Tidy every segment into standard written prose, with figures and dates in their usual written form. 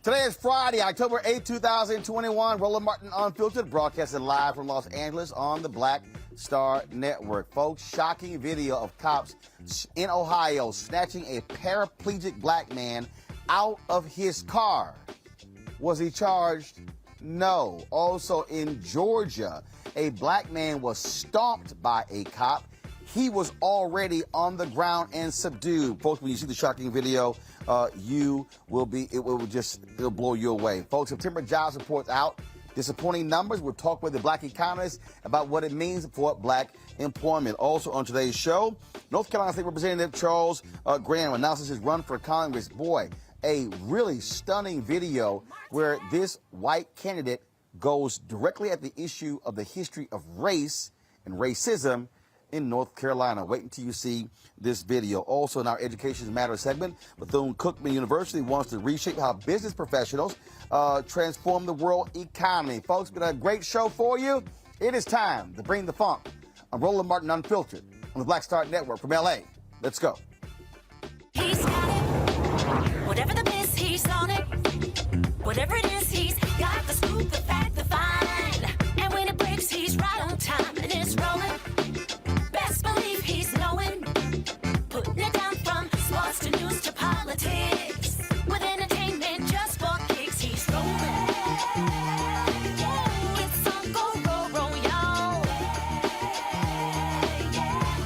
Today is Friday, October 8, 2021. Roland Martin Unfiltered, broadcasting live from Los Angeles on the Black Star Network. Folks, shocking video of cops in Ohio snatching a paraplegic black man out of his car. Was he charged? No. Also in Georgia, a black man was stomped by a cop. He was already on the ground and subdued. Folks, when you see the shocking video, it'll blow you away. Folks, September jobs reports out. Disappointing numbers. We'll talk with the black economist about what it means for black employment. Also on today's show, North Carolina State Representative Charles Graham announces his run for Congress. Boy, a really stunning video where this white candidate goes directly at the issue of the history of race and racism in North Carolina. Wait until you see this video. Also in our Education Matters segment, Bethune-Cookman University wants to reshape how business professionals transform the world economy. Folks, been a great show for you. It is time to bring the funk. I'm Roland Martin Unfiltered on the Black Star Network from LA. Let's go. He's got it. Whatever the miss, he's on it. Whatever it is, he's got the scoop, the fact, the find. And when it breaks, he's right on time and it's rolling. Best believe he's knowing. Putting it down from sports to news to politics. With entertainment just for kicks, he's rolling. It's on go, roll, y'all.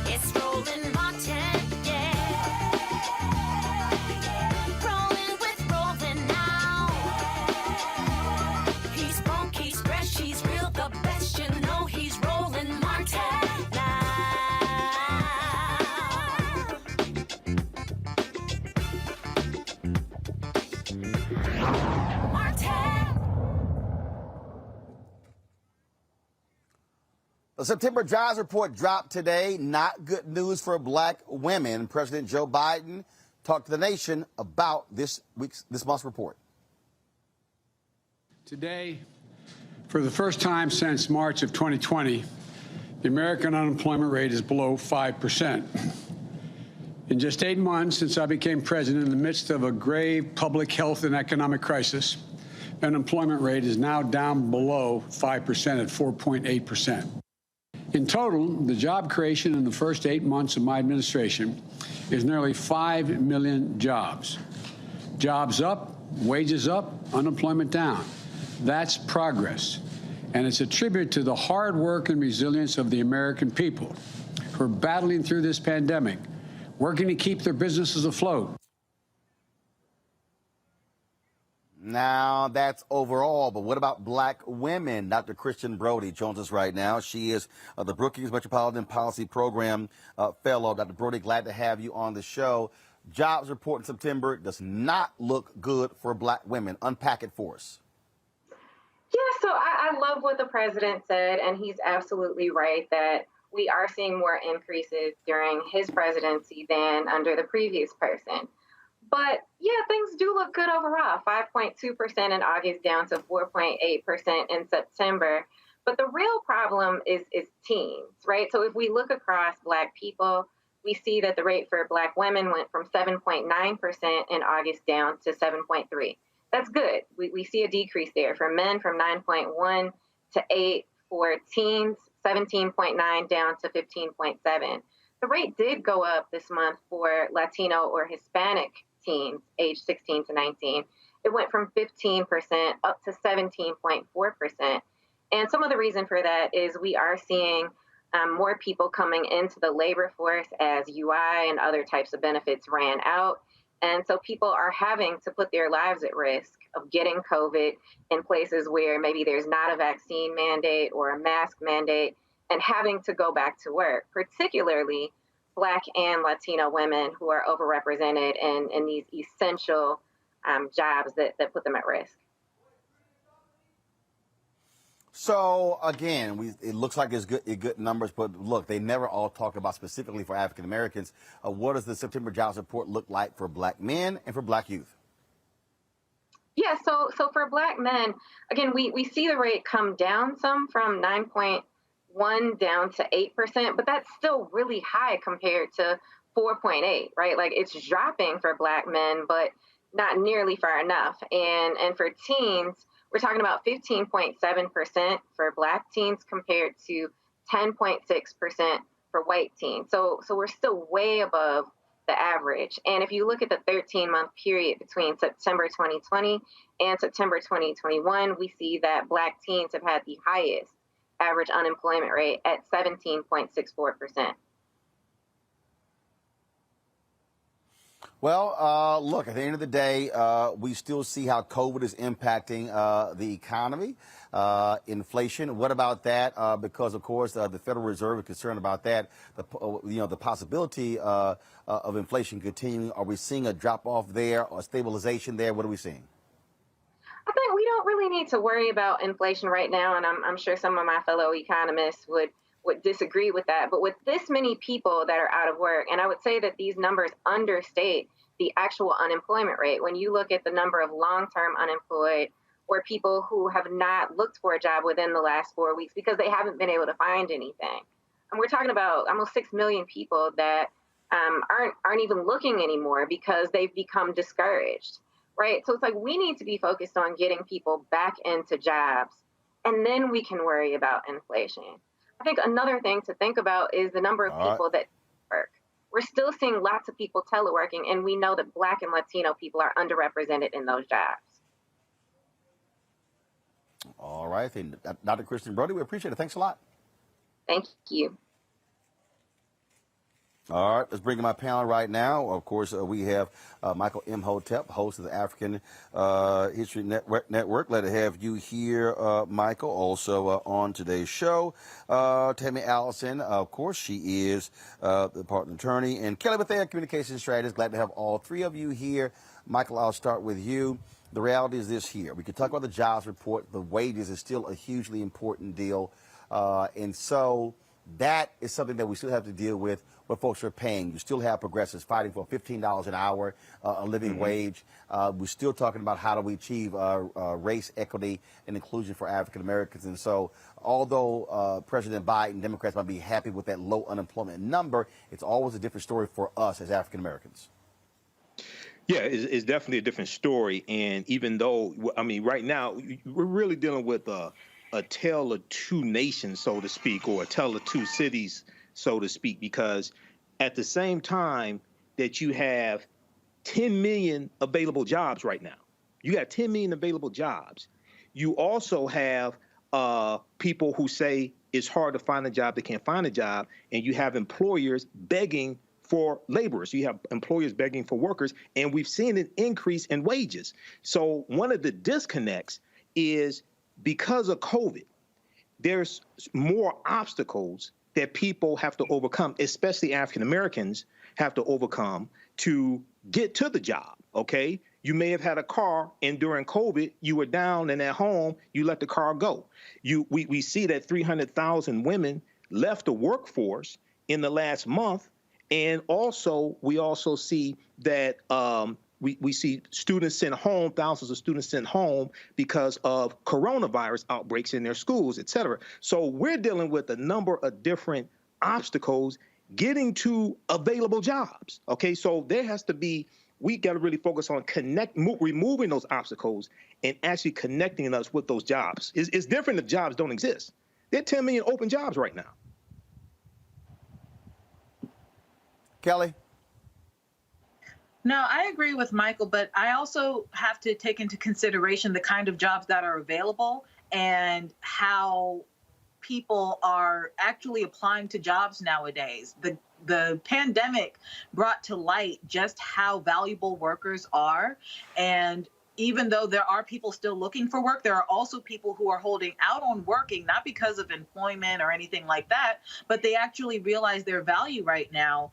It's Roland Martin, yeah. Rolling with Roland now. The September jobs report dropped today. Not good news for black women. President Joe Biden talked to the nation about this month's report. Today, for the first time since March of 2020, the American unemployment rate is below 5%. In just 8 months since I became president, in the midst of a grave public health and economic crisis, the unemployment rate is now down below 5% at 4.8%. In total, the job creation in the first 8 months of my administration is nearly 5 million jobs. Jobs up, wages up, unemployment down. That's progress. And it's a tribute to the hard work and resilience of the American people who are battling through this pandemic, working to keep their businesses afloat. Now, that's overall, but what about black women? Dr. Christian Brody joins us right now. She is the Brookings Metropolitan Policy Program Fellow. Dr. Brody, glad to have you on the show. Jobs report in September does not look good for black women. Unpack it for us. Yeah, so I love what the president said, and he's absolutely right that we are seeing more increases during his presidency than under the previous person. But yeah, things do look good overall. 5.2% in August, down to 4.8% in September. But the real problem is teens, right? So if we look across black people, we see that the rate for black women went from 7.9% in August down to 7.3%. That's good. We see a decrease there. For men, from 9.1 to 8. For teens, 17.9 down to 15.7. The rate did go up this month for Latino or Hispanic teens aged 16 to 19. It went from 15% up to 17.4%. And some of the reason for that is we are seeing more people coming into the labor force as UI and other types of benefits ran out. And so people are having to put their lives at risk of getting COVID in places where maybe there's not a vaccine mandate or a mask mandate and having to go back to work, particularly Black and Latino women who are overrepresented in these essential jobs that put them at risk. So again, it looks like it's good numbers, but look, they never all talk about specifically for African Americans. What does the September jobs report look like for black men and for black youth? Yeah, so for black men, again, we see the rate come down some from 9.1 down to 8%, but that's still really high compared to 4.8, right? Like it's dropping for black men, but not nearly far enough. And for teens, we're talking about 15.7% for black teens compared to 10.6% for white teens. So we're still way above the average. And if you look at the 13-month period between September 2020 and September 2021, we see that black teens have had the highest average unemployment rate at 17.64%. Well, look, at the end of the day, we still see how COVID is impacting the economy, inflation. What about that? Because, of course, the Federal Reserve is concerned about that. The possibility of inflation continuing. Are we seeing a drop off there or stabilization there? What are we seeing? I think we don't really need to worry about inflation right now, and I'm sure some of my fellow economists would disagree with that. But with this many people that are out of work, and I would say that these numbers understate the actual unemployment rate. When you look at the number of long-term unemployed or people who have not looked for a job within the last 4 weeks because they haven't been able to find anything. And we're talking about almost 6 million people that aren't even looking anymore because they've become discouraged, right? So it's like we need to be focused on getting people back into jobs, and then we can worry about inflation. I think another thing to think about is the number of people that work. We're still seeing lots of people teleworking, and we know that Black and Latino people are underrepresented in those jobs. All right. Dr. Christian Brody, we appreciate it. Thanks a lot. Thank you. All right, let's bring in my panel right now. Of course, we have Michael Imhotep, host of the African History Network. Glad to have you here, Michael. Also on today's show, Tammy Allison. Of course, she is the partner attorney, and Kelly Bethea, communications strategist. Glad to have all three of you here. Michael, I'll start with you. The reality is this here. We could talk about the jobs report. The wages is still a hugely important deal. And so that is something that we still have to deal with. What folks are paying. You still have progressives fighting for $15 an hour, a living wage. We're still talking about how do we achieve race equity and inclusion for African Americans. And so, although President Biden, Democrats might be happy with that low unemployment number, it's always a different story for us as African Americans. Yeah, it's definitely a different story. And even though, I mean, right now, we're really dealing with a tale of two nations, so to speak, or a tale of two cities, so to speak, because at the same time that you have 10 million available jobs right now, you got 10 million available jobs. You also have people who say it's hard to find a job, they can't find a job, and you have employers begging for laborers. You have employers begging for workers, and we've seen an increase in wages. So one of the disconnects is because of COVID, there's more obstacles that people have to overcome, especially African Americans have to overcome to get to the job, okay? You may have had a car, and during COVID, you were down and at home, you let the car go. We see that 300,000 women left the workforce in the last month, and also we also see that we see students sent home, thousands of students sent home because of coronavirus outbreaks in their schools, et cetera. So we're dealing with a number of different obstacles getting to available jobs, okay? So there has to be, we got to really focus on removing those obstacles and actually connecting us with those jobs. It's different if jobs don't exist. There are 10 million open jobs right now. Kelly? No, I agree with Michael, but I also have to take into consideration the kind of jobs that are available and how people are actually applying to jobs nowadays. The pandemic brought to light just how valuable workers are. And even though there are people still looking for work, there are also people who are holding out on working, not because of employment or anything like that, but they actually realize their value right now,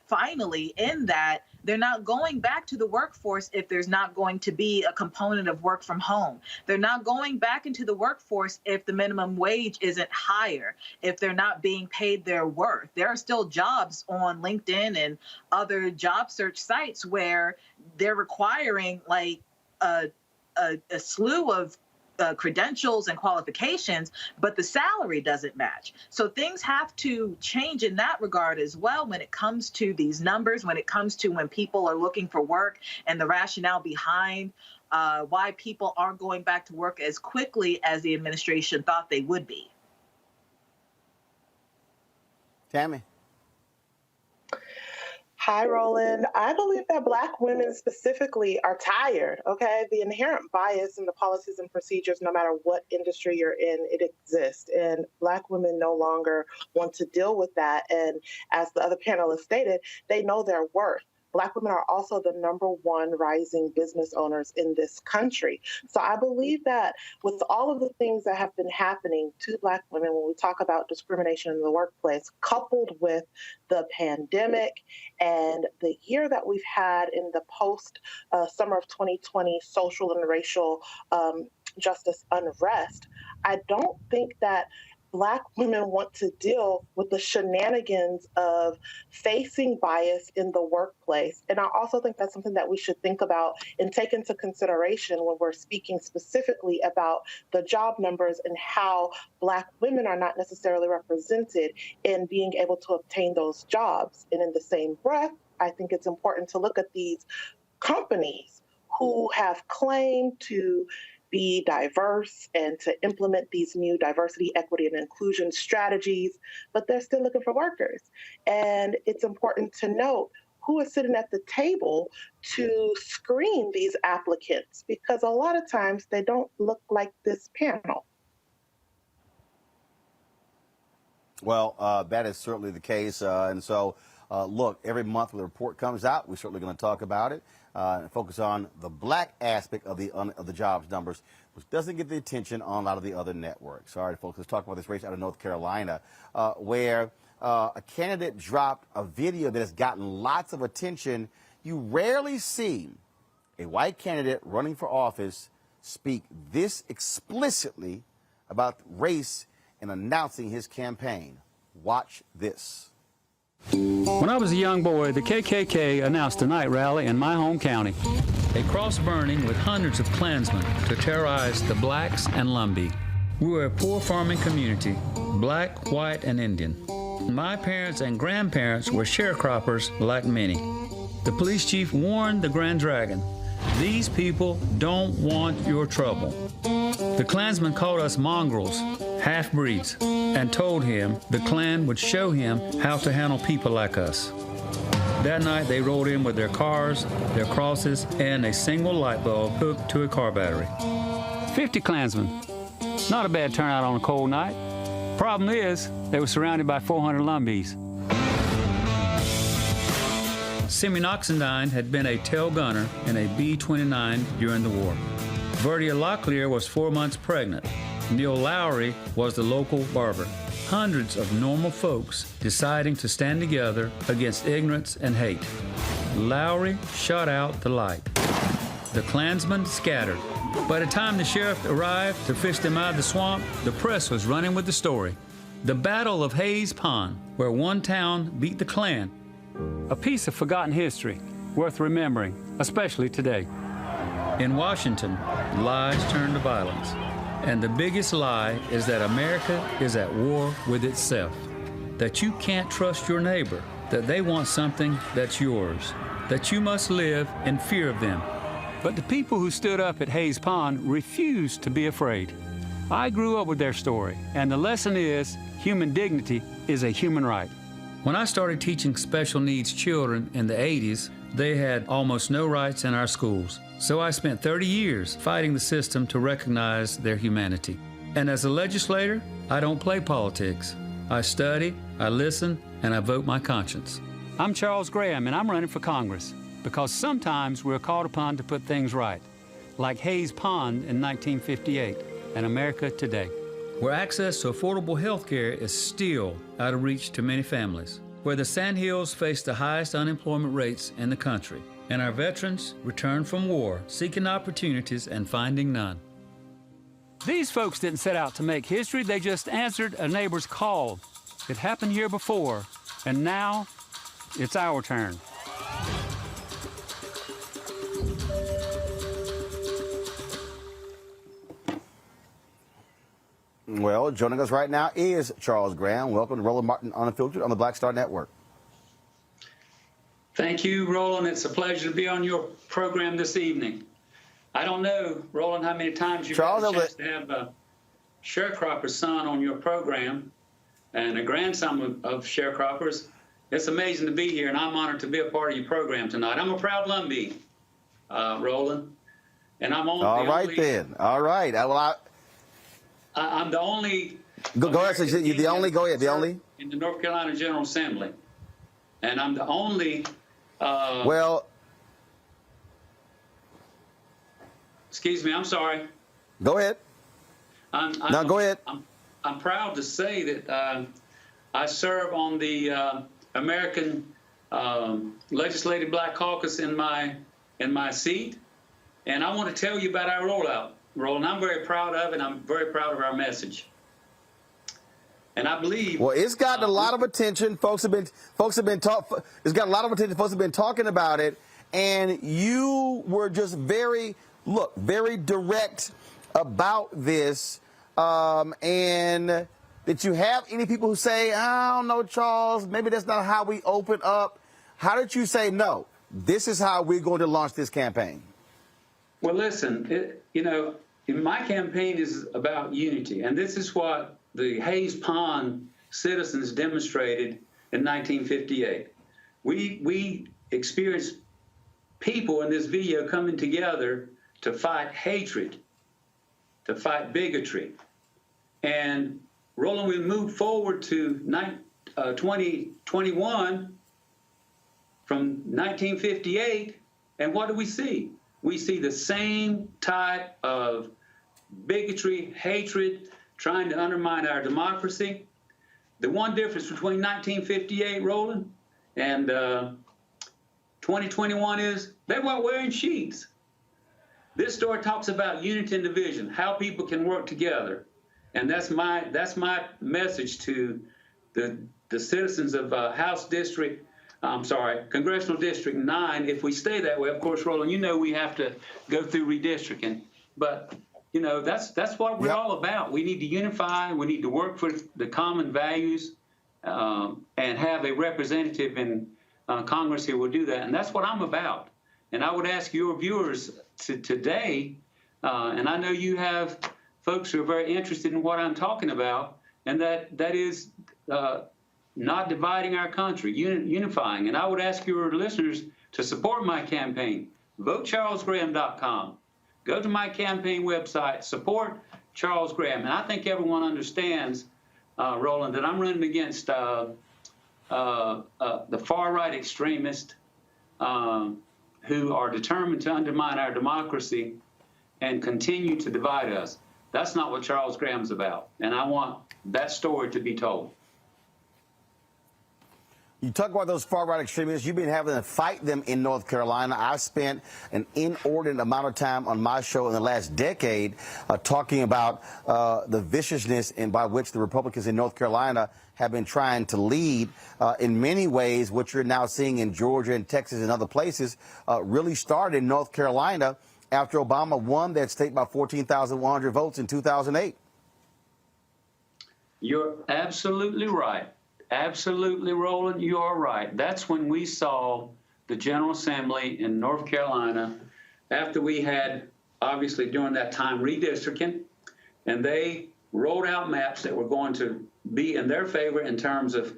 finally, in that they're not going back to the workforce if there's not going to be a component of work from home. They're not going back into the workforce if the minimum wage isn't higher, if they're not being paid their worth. There are still jobs on LinkedIn and other job search sites where they're requiring like a slew of credentials and qualifications, but the salary doesn't match. So things have to change in that regard as well when it comes to these numbers, when it comes to when people are looking for work and the rationale behind why people aren't going back to work as quickly as the administration thought they would be. Tammy? Hi, Roland. I believe that Black women specifically are tired, okay? The inherent bias in the policies and procedures, no matter what industry you're in, it exists. And Black women no longer want to deal with that. And as the other panelists stated, they know their worth. Black women are also the #1 rising business owners in this country. So I believe that with all of the things that have been happening to Black women when we talk about discrimination in the workplace, coupled with the pandemic and the year that we've had in the post-summer of 2020 social and racial justice unrest, I don't think that Black women want to deal with the shenanigans of facing bias in the workplace. And I also think that's something that we should think about and take into consideration when we're speaking specifically about the job numbers and how Black women are not necessarily represented in being able to obtain those jobs. And in the same breath, I think it's important to look at these companies who have claimed to be diverse and to implement these new diversity, equity, and inclusion strategies, but they're still looking for workers. And it's important to note who is sitting at the table to screen these applicants, because a lot of times they don't look like this panel. Well, that is certainly the case. And so, look, every month when the report comes out, we're certainly going to talk about it and focus on the Black aspect of the jobs numbers, which doesn't get the attention on a lot of the other networks. All right, folks, let's talk about this race out of North Carolina, where a candidate dropped a video that has gotten lots of attention. You rarely see a white candidate running for office speak this explicitly about race in announcing his campaign. Watch this. When I was a young boy, the KKK announced a night rally in my home county. A cross burning with hundreds of Klansmen to terrorize the blacks and Lumbee. We were a poor farming community, black, white, and Indian. My parents and grandparents were sharecroppers like many. The police chief warned the Grand Dragon, "These people don't want your trouble." The Klansmen called us mongrels, half-breeds, and told him the Klan would show him how to handle people like us. That night they rolled in with their cars, their crosses, and a single light bulb hooked to a car battery. 50 Klansmen. Not a bad turnout on a cold night. Problem is, they were surrounded by 400 Lumbees. Simeon Oxendine had been a tail gunner in a B-29 during the war. Verdia Locklear was 4 months pregnant. Neil Lowry was the local barber. Hundreds of normal folks deciding to stand together against ignorance and hate. Lowry shot out the light. The Klansmen scattered. By the time the sheriff arrived to fish them out of the swamp, the press was running with the story. The Battle of Hayes Pond, where one town beat the Klan. A piece of forgotten history, worth remembering, especially today. In Washington, lies turn to violence. And the biggest lie is that America is at war with itself. That you can't trust your neighbor, that they want something that's yours, that you must live in fear of them. But the people who stood up at Hayes Pond refused to be afraid. I grew up with their story, and the lesson is human dignity is a human right. When I started teaching special needs children in the 80s, they had almost no rights in our schools. So I spent 30 years fighting the system to recognize their humanity. And as a legislator, I don't play politics. I study, I listen, and I vote my conscience. I'm Charles Graham, and I'm running for Congress because sometimes we're called upon to put things right, like Hayes Pond in 1958 and America today, where access to affordable health care is still out of reach to many families, where the Sandhills face the highest unemployment rates in the country, and our veterans return from war, seeking opportunities and finding none. These folks didn't set out to make history, they just answered a neighbor's call. It happened here before, and now it's our turn. Well, joining us right now is Charles Graham. Welcome to Roland Martin Unfiltered on the Black Star Network. Thank you, Roland. It's a pleasure to be on your program this evening. I don't know, Roland, how many times you've had a chance to have a sharecropper's son on your program and a grandson of sharecroppers. It's amazing to be here, and I'm honored to be a part of your program tonight. I'm a proud Lumbee, Roland, and I'm on. All right, then. All right. Well, I'm the only. Go ahead. So you're the only. Go ahead. The only in the North Carolina General Assembly, and I'm the only. Well. Excuse me. I'm sorry. Go ahead. No, go ahead. I'm proud to say that I serve on the American Legislative Black Caucus in my seat, and I want to tell you about our rollout. Roland, I'm very proud of it. I'm very proud of our message. And I believe. Well, it's gotten a lot of attention. It's got a lot of attention. Folks have been talking about it. And you were just very direct about this. And did you have any people who say, I don't know, Charles, maybe that's not how we open up? How did you say, no, this is how we're going to launch this campaign? Well, listen, my campaign is about unity, and this is what the Hayes Pond citizens demonstrated in 1958. We experienced people in this video coming together to fight hatred, to fight bigotry. And Roland, we moved forward to 2021 from 1958, and what do we see? We see the same type of bigotry, hatred, trying to undermine our democracy. The one difference between 1958, Roland, and 2021 is they weren't wearing sheets. This story talks about unity and division, how people can work together. And that's my message to the citizens of Congressional District 9. If we stay that way, of course, Roland, we have to go through redistricting. But, that's what we're all about. We need to unify. We need to work for the common values and have a representative in Congress who will do that. And that's what I'm about. And I would ask your viewers today, and I know you have folks who are very interested in what I'm talking about, and that is not dividing our country, unifying. And I would ask your listeners to support my campaign. VoteCharlesGraham.com. Go to my campaign website, support Charles Graham. And I think everyone understands, Roland, that I'm running against the far-right extremists who are determined to undermine our democracy and continue to divide us. That's not what Charles Graham's about. And I want that story to be told. You talk about those far-right extremists. You've been having to fight them in North Carolina. I've spent an inordinate amount of time on my show in the last decade talking about the viciousness by which the Republicans in North Carolina have been trying to lead. In many ways, what you're now seeing in Georgia and Texas and other places really started in North Carolina after Obama won that state by 14,100 votes in 2008. You're absolutely right. Absolutely, Roland, you are right. That's when we saw the General Assembly in North Carolina, after we had, obviously, during that time, redistricting, and they rolled out maps that were going to be in their favor in terms of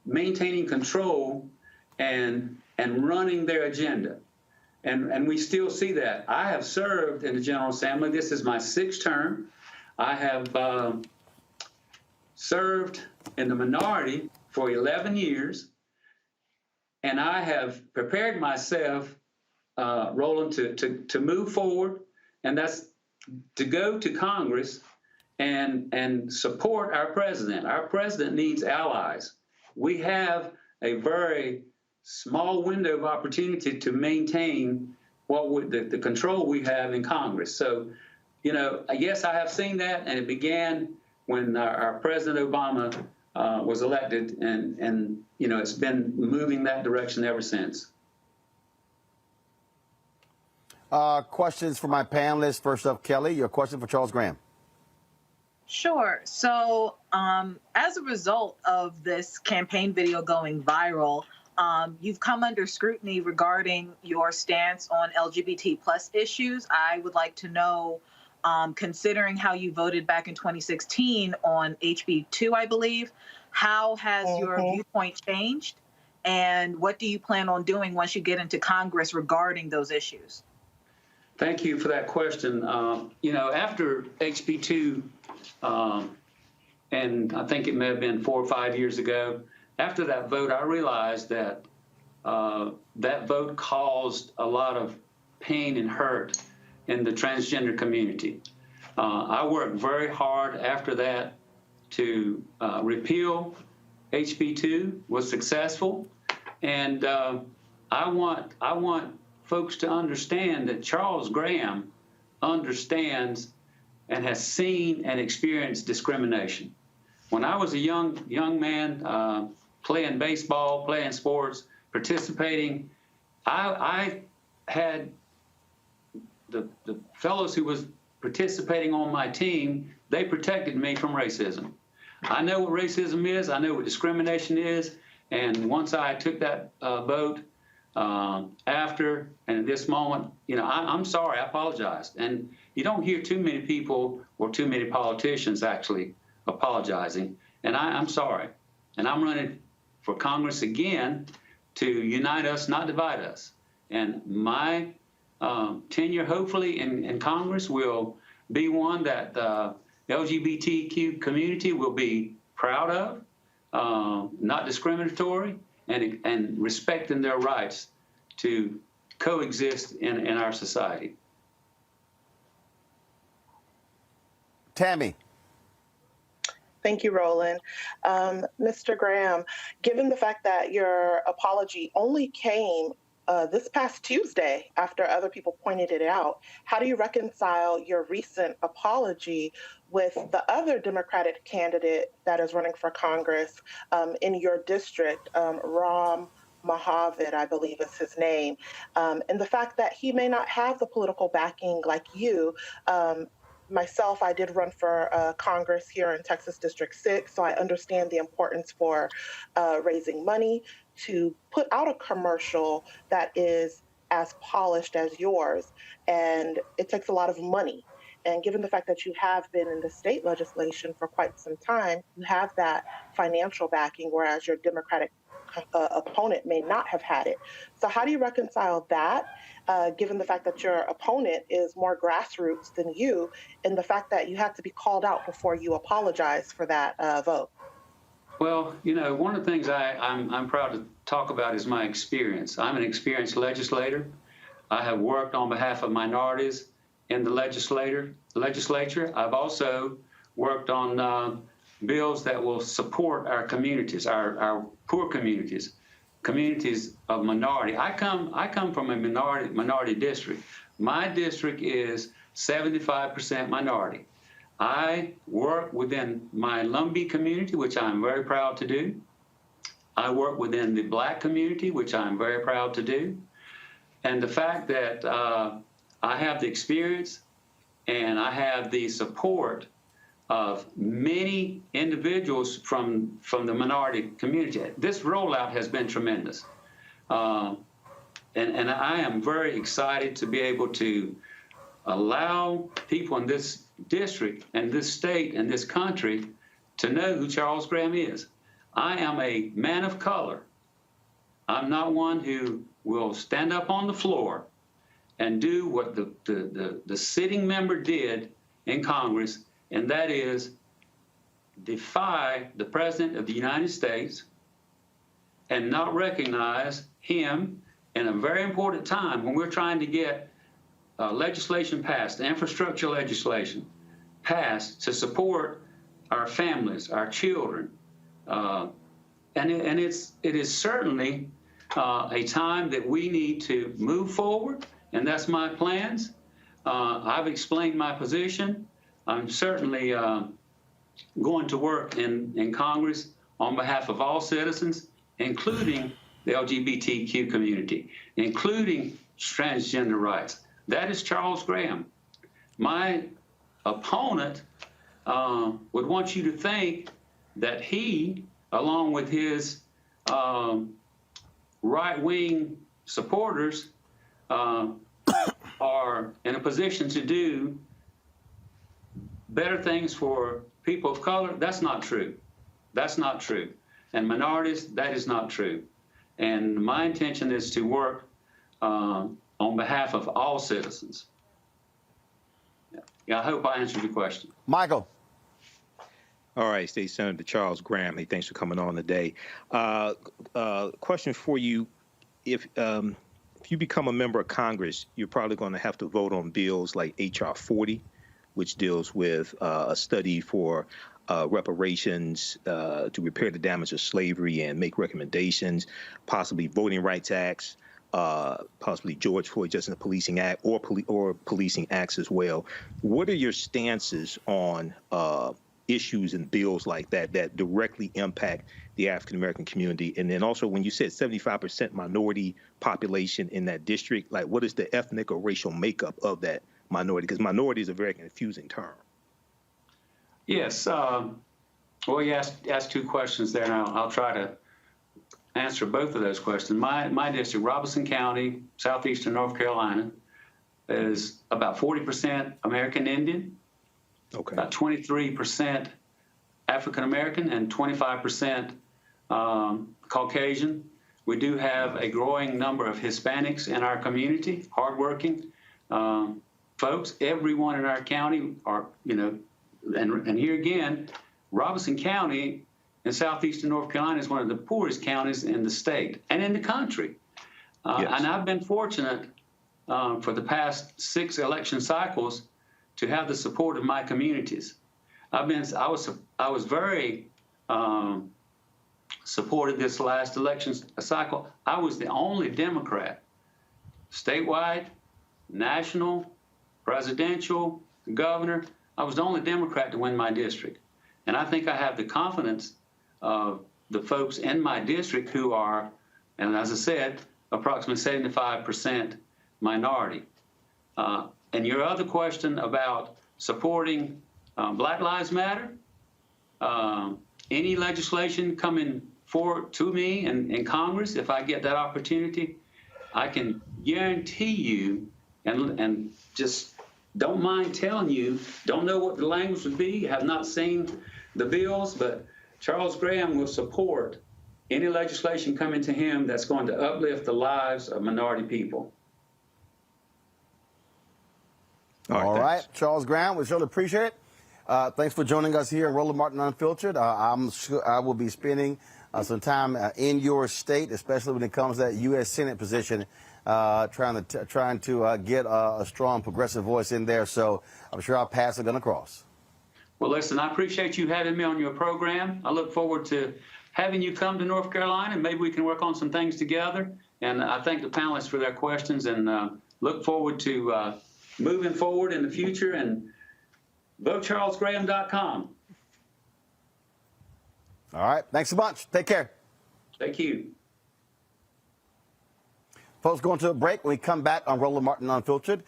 maintaining control and running their agenda. And we still see that. I have served in the General Assembly. This is my 6th term. I have served in the minority for 11 years, and I have prepared myself, Roland, to move forward, and that's to go to Congress and support our president. Our president needs allies. We have a very small window of opportunity to maintain the control we have in Congress. So, yes, I have seen that, and it began when our President Obama was elected, and it's been moving that direction ever since. Questions for my panelists. First up, Kelly, your question for Charles Graham. Sure. So as a result of this campaign video going viral, you've come under scrutiny regarding your stance on LGBT plus issues. I would like to know, considering how you voted back in 2016 on HB2, I believe, how has your viewpoint changed? And what do you plan on doing once you get into Congress regarding those issues? Thank you for that question. After HB2, and I think it may have been 4 or 5 years ago, after that vote, I realized that that vote caused a lot of pain and hurt in the transgender community. I worked very hard after that to repeal HB2, was successful, and I want folks to understand that Charles Graham understands and has seen and experienced discrimination. When I was a young man playing baseball, playing sports, participating, I had the fellows who was participating on my team, they protected me from racism. I know what racism is, I know what discrimination is, and once I took that vote after and at this moment, I'm sorry, I apologize. And you don't hear too many people or too many politicians actually apologizing, and I'm sorry. And I'm running for Congress again to unite us, not divide us. And my tenure, hopefully, in Congress will be one that the LGBTQ community will be proud of, not discriminatory, and respecting their rights to coexist in our society. Tammy. Thank you, Roland. Mr. Graham, given the fact that your apology only came this past Tuesday, after other people pointed it out. How do you reconcile your recent apology with the other Democratic candidate that is running for Congress in your district, Ram Mohavid, I believe is his name, and the fact that he may not have the political backing like you? Myself, I did run for Congress here in Texas District 6, so I understand the importance for raising money to put out a commercial that is as polished as yours. And it takes a lot of money. And given the fact that you have been in the state legislation for quite some time, you have that financial backing, whereas your Democratic opponent may not have had it. So how do you reconcile that, given the fact that your opponent is more grassroots than you, and the fact that you have to be called out before you apologize for that vote? Well, you know, one of the things I'm proud to talk about is my experience. I'm an experienced legislator. I have worked on behalf of minorities in the legislature. I've also worked on bills that will support our communities, our poor communities, communities of minority. I come from a minority district. My district is 75% minority. I work within my Lumbee community, which I'm very proud to do. I work within the Black community, which I'm very proud to do. And the fact that I have the experience and I have the support of many individuals from the minority community, this rollout has been tremendous. And I am very excited to be able to allow people in this district and this state and this country to know who Charles Graham is. I am a man of color. I'm not one who will stand up on the floor and do what the sitting member did in Congress, and that is defy the President of the United States and not recognize him in a very important time when we're trying to get legislation passed, infrastructure legislation passed to support our families, our children. And it is certainly a time that we need to move forward, and that's my plans. I've explained my position. I'm certainly going to work in Congress on behalf of all citizens, including the LGBTQ community, including transgender rights. That is Charles Graham. My opponent would want you to think that he, along with his right-wing supporters, are in a position to do better things for people of color. That's not true. That's not true. And minorities, that is not true. And my intention is to work on behalf of all citizens. Yeah, I hope I answered your question. Michael. All right, State Senator Charles Graham. Hey, thanks for coming on today. Question for you: If you become a member of Congress, you're probably going to have to vote on bills like H.R. 40, which deals with a study for reparations to repair the damage of slavery and make recommendations, possibly Voting Rights Acts, possibly George Floyd Justice and Policing Act or policing acts as well. What are your stances on issues and bills like that that directly impact the African-American community? And then also, when you said 75% minority population in that district, like what is the ethnic or racial makeup of that minority? Because minority is a very confusing term. Yes. Well, you asked two questions there, and I'll try to answer both of those questions. My district, Robeson County, southeastern North Carolina, is about 40% American Indian, Okay. about 23% African American, and 25% Caucasian. We do have a growing number of Hispanics in our community, hardworking folks. Everyone in our county are, and here again, Robeson County in southeastern North Carolina is one of the poorest counties in the state and in the country. Yes. And I've been fortunate for the past 6 election cycles to have the support of my communities. I was very supported this last election cycle. I was the only Democrat statewide, national, presidential, governor. I was the only Democrat to win my district. And I think I have the confidence of the folks in my district who are, and as I said, approximately 75% minority. And your other question about supporting Black Lives Matter, any legislation coming forward to me in Congress, if I get that opportunity, I can guarantee you, and just don't mind telling you, don't know what the language would be, have not seen the bills, but Charles Graham will support any legislation coming to him that's going to uplift the lives of minority people. All right, Charles Graham, we surely appreciate it. Thanks for joining us here at Roland Martin Unfiltered. I'm sure I will be spending some time in your state, especially when it comes to that U.S. Senate position, trying to get a strong progressive voice in there. So I'm sure our paths are going to cross. Well, listen, I appreciate you having me on your program. I look forward to having you come to North Carolina, and maybe we can work on some things together. And I thank the panelists for their questions, and look forward to moving forward in the future. And VoteCharlesGraham.com. All right. Thanks a bunch. Take care. Thank you. Folks, going to a break. When we come back on Roland Martin Unfiltered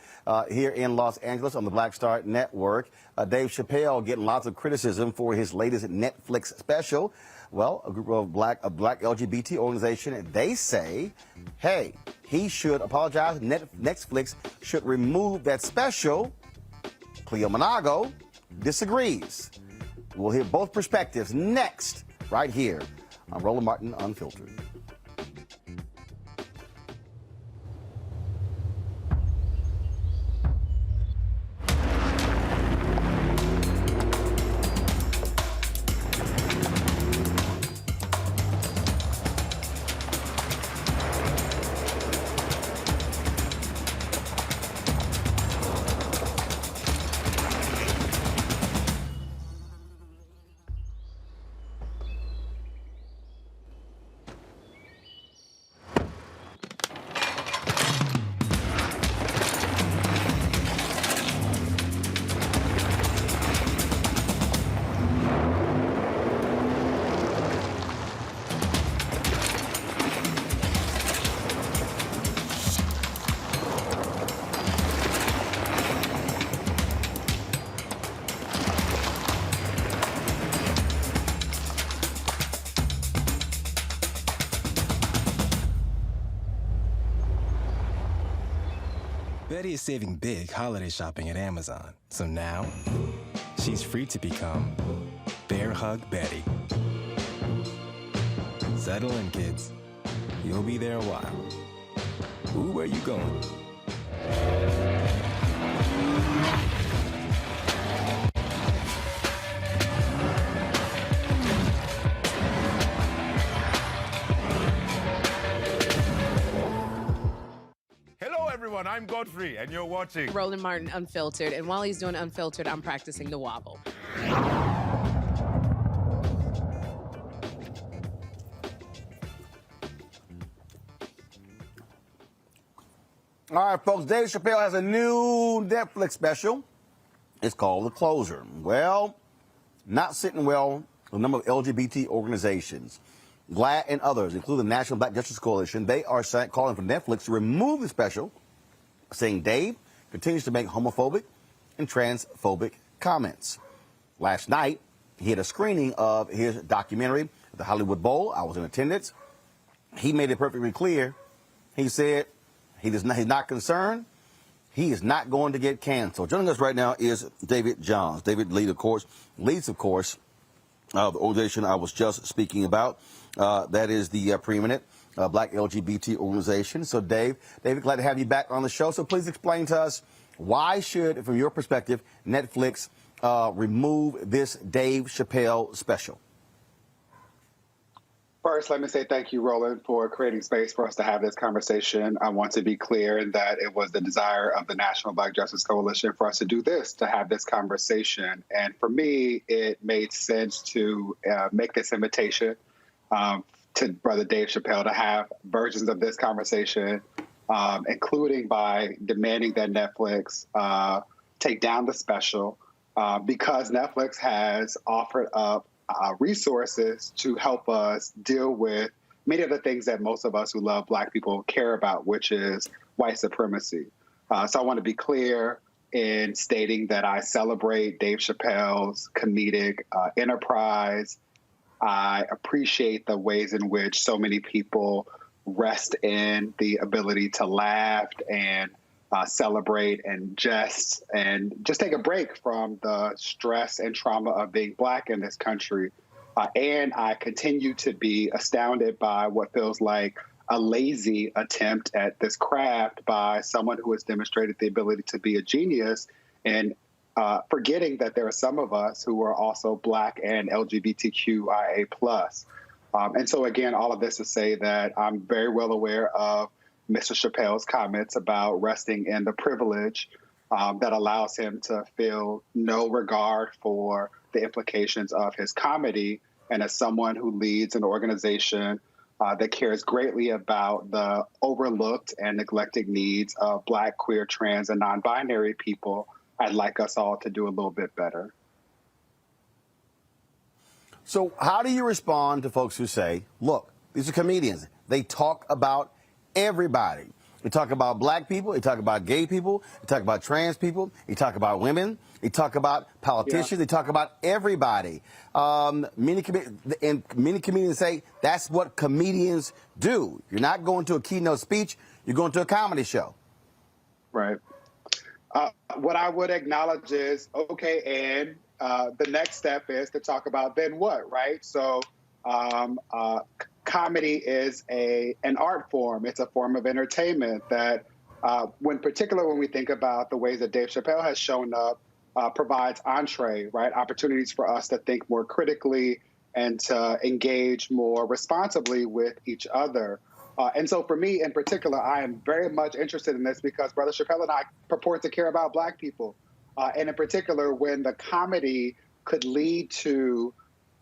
here in Los Angeles on the Black Star Network, Dave Chappelle getting lots of criticism for his latest Netflix special. Well, a group of a black LGBT organization, they say, hey, he should apologize. Netflix should remove that special. Cleo Monago disagrees. We'll hear both perspectives next, right here on Roland Martin Unfiltered. Betty is saving big holiday shopping at Amazon. So now, she's free to become Bear Hug Betty. Settle in, kids. You'll be there a while. Ooh, where you going? I'm Godfrey, and you're watching Roland Martin Unfiltered, and while he's doing Unfiltered, I'm practicing the wobble. All right, folks, Dave Chappelle has a new Netflix special. It's called The Closer. Well, not sitting well with a number of LGBT organizations. GLAAD and others, including the National Black Justice Coalition, they are calling for Netflix to remove the special, saying Dave continues to make homophobic and transphobic comments. Last night, he had a screening of his documentary at the Hollywood Bowl. I was in attendance. He made it perfectly clear. He said he's not concerned. He is not going to get canceled. Joining us right now is David Johns. David leads, of course, the organization I was just speaking about. That is the preeminent black LGBT organization. So, David, glad to have you back on the show. So please explain to us, why should, from your perspective, Netflix remove this Dave Chappelle special? First, let me say thank you, Roland, for creating space for us to have this conversation. I want to be clear that it was the desire of the National Black Justice Coalition for us to do this, to have this conversation. And for me, it made sense to make this invitation to Brother Dave Chappelle to have versions of this conversation including by demanding that Netflix take down the special because Netflix has offered up resources to help us deal with many of the things that most of us who love Black people care about, which is white supremacy. So I want to be clear in stating that I celebrate Dave Chappelle's comedic enterprise. I appreciate the ways in which so many people rest in the ability to laugh and celebrate and jest and just take a break from the stress and trauma of being Black in this country. And I continue to be astounded by what feels like a lazy attempt at this craft by someone who has demonstrated the ability to be a genius and forgetting that there are some of us who are also Black and LGBTQIA+. And so, again, all of this to say that I'm very well aware of Mr. Chappelle's comments about resting in the privilege that allows him to feel no regard for the implications of his comedy. And as someone who leads an organization that cares greatly about the overlooked and neglected needs of Black, queer, trans, and non-binary people, I'd like us all to do a little bit better. So how do you respond to folks who say, look, these are comedians. They talk about everybody. They talk about Black people. They talk about gay people. They talk about trans people. They talk about women. They talk about politicians. They talk about everybody. Many comedians say that's what comedians do. You're not going to a keynote speech. You're going to a comedy show. Right. What I would acknowledge is, okay, and the next step is to talk about then what, right? So comedy is an art form. It's a form of entertainment that, when we think about the ways that Dave Chappelle has shown up, provides entree, right? Opportunities for us to think more critically and to engage more responsibly with each other. And so for me in particular, I am very much interested in this because Brother Chappelle and I purport to care about Black people. And in particular, when the comedy could lead to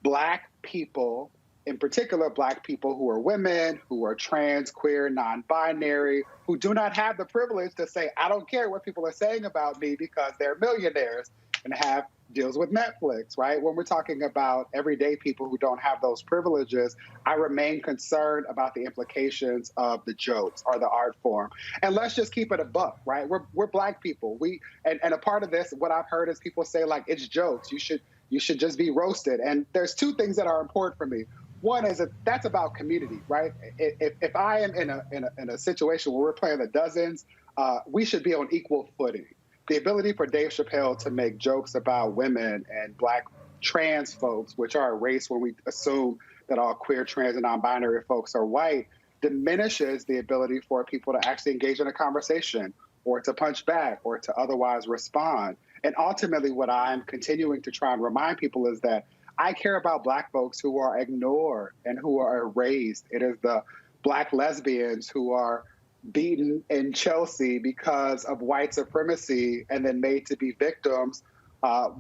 Black people, in particular Black people who are women, who are trans, queer, non-binary, who do not have the privilege to say, I don't care what people are saying about me because they're millionaires and have deals with Netflix, right? When we're talking about everyday people who don't have those privileges, I remain concerned about the implications of the jokes or the art form. And let's just keep it a buck, right? We're Black people. And a part of this, what I've heard is people say, like, it's jokes. You should just be roasted. And there's two things that are important for me. One is that's about community, right? If I am in a situation where we're playing the dozens, we should be on equal footing. The ability for Dave Chappelle to make jokes about women and Black trans folks, which are a race when we assume that all queer, trans, and non-binary folks are white, diminishes the ability for people to actually engage in a conversation or to punch back or to otherwise respond. And ultimately, what I'm continuing to try and remind people is that I care about Black folks who are ignored and who are erased. It is the Black lesbians who are beaten in Chelsea because of white supremacy and then made to be victims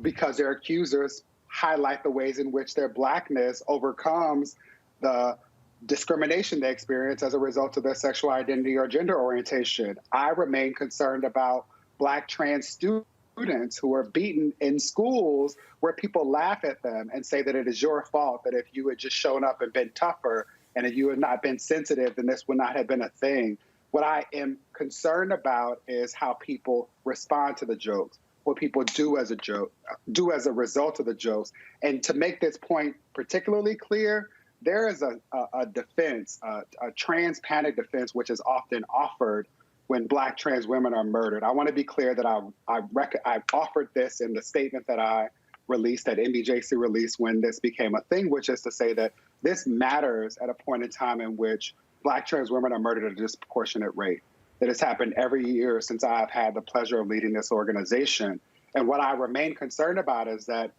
because their accusers highlight the ways in which their Blackness overcomes the discrimination they experience as a result of their sexual identity or gender orientation. I remain concerned about Black trans students who are beaten in schools where people laugh at them and say that it is your fault, that if you had just shown up and been tougher and if you had not been sensitive, then this would not have been a thing. What I am concerned about is how people respond to the jokes, what people do as a result of the jokes. And to make this point particularly clear, there is a defense, a trans panic defense, which is often offered when Black trans women are murdered. I want to be clear that I offered this in the statement that I released, that NBJC released when this became a thing, which is to say that this matters at a point in time in which Black trans women are murdered at a disproportionate rate. That has happened every year since I've had the pleasure of leading this organization. And what I remain concerned about is that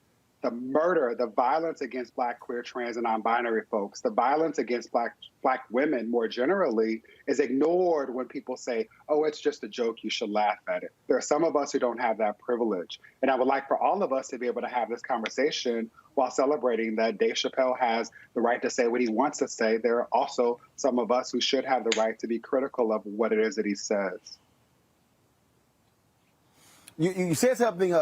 the murder, the violence against Black, queer, trans, and non-binary folks, the violence against Black women more generally is ignored when people say, oh, it's just a joke, you should laugh at it. There are some of us who don't have that privilege. And I would like for all of us to be able to have this conversation while celebrating that Dave Chappelle has the right to say what he wants to say. There are also some of us who should have the right to be critical of what it is that he says. You said something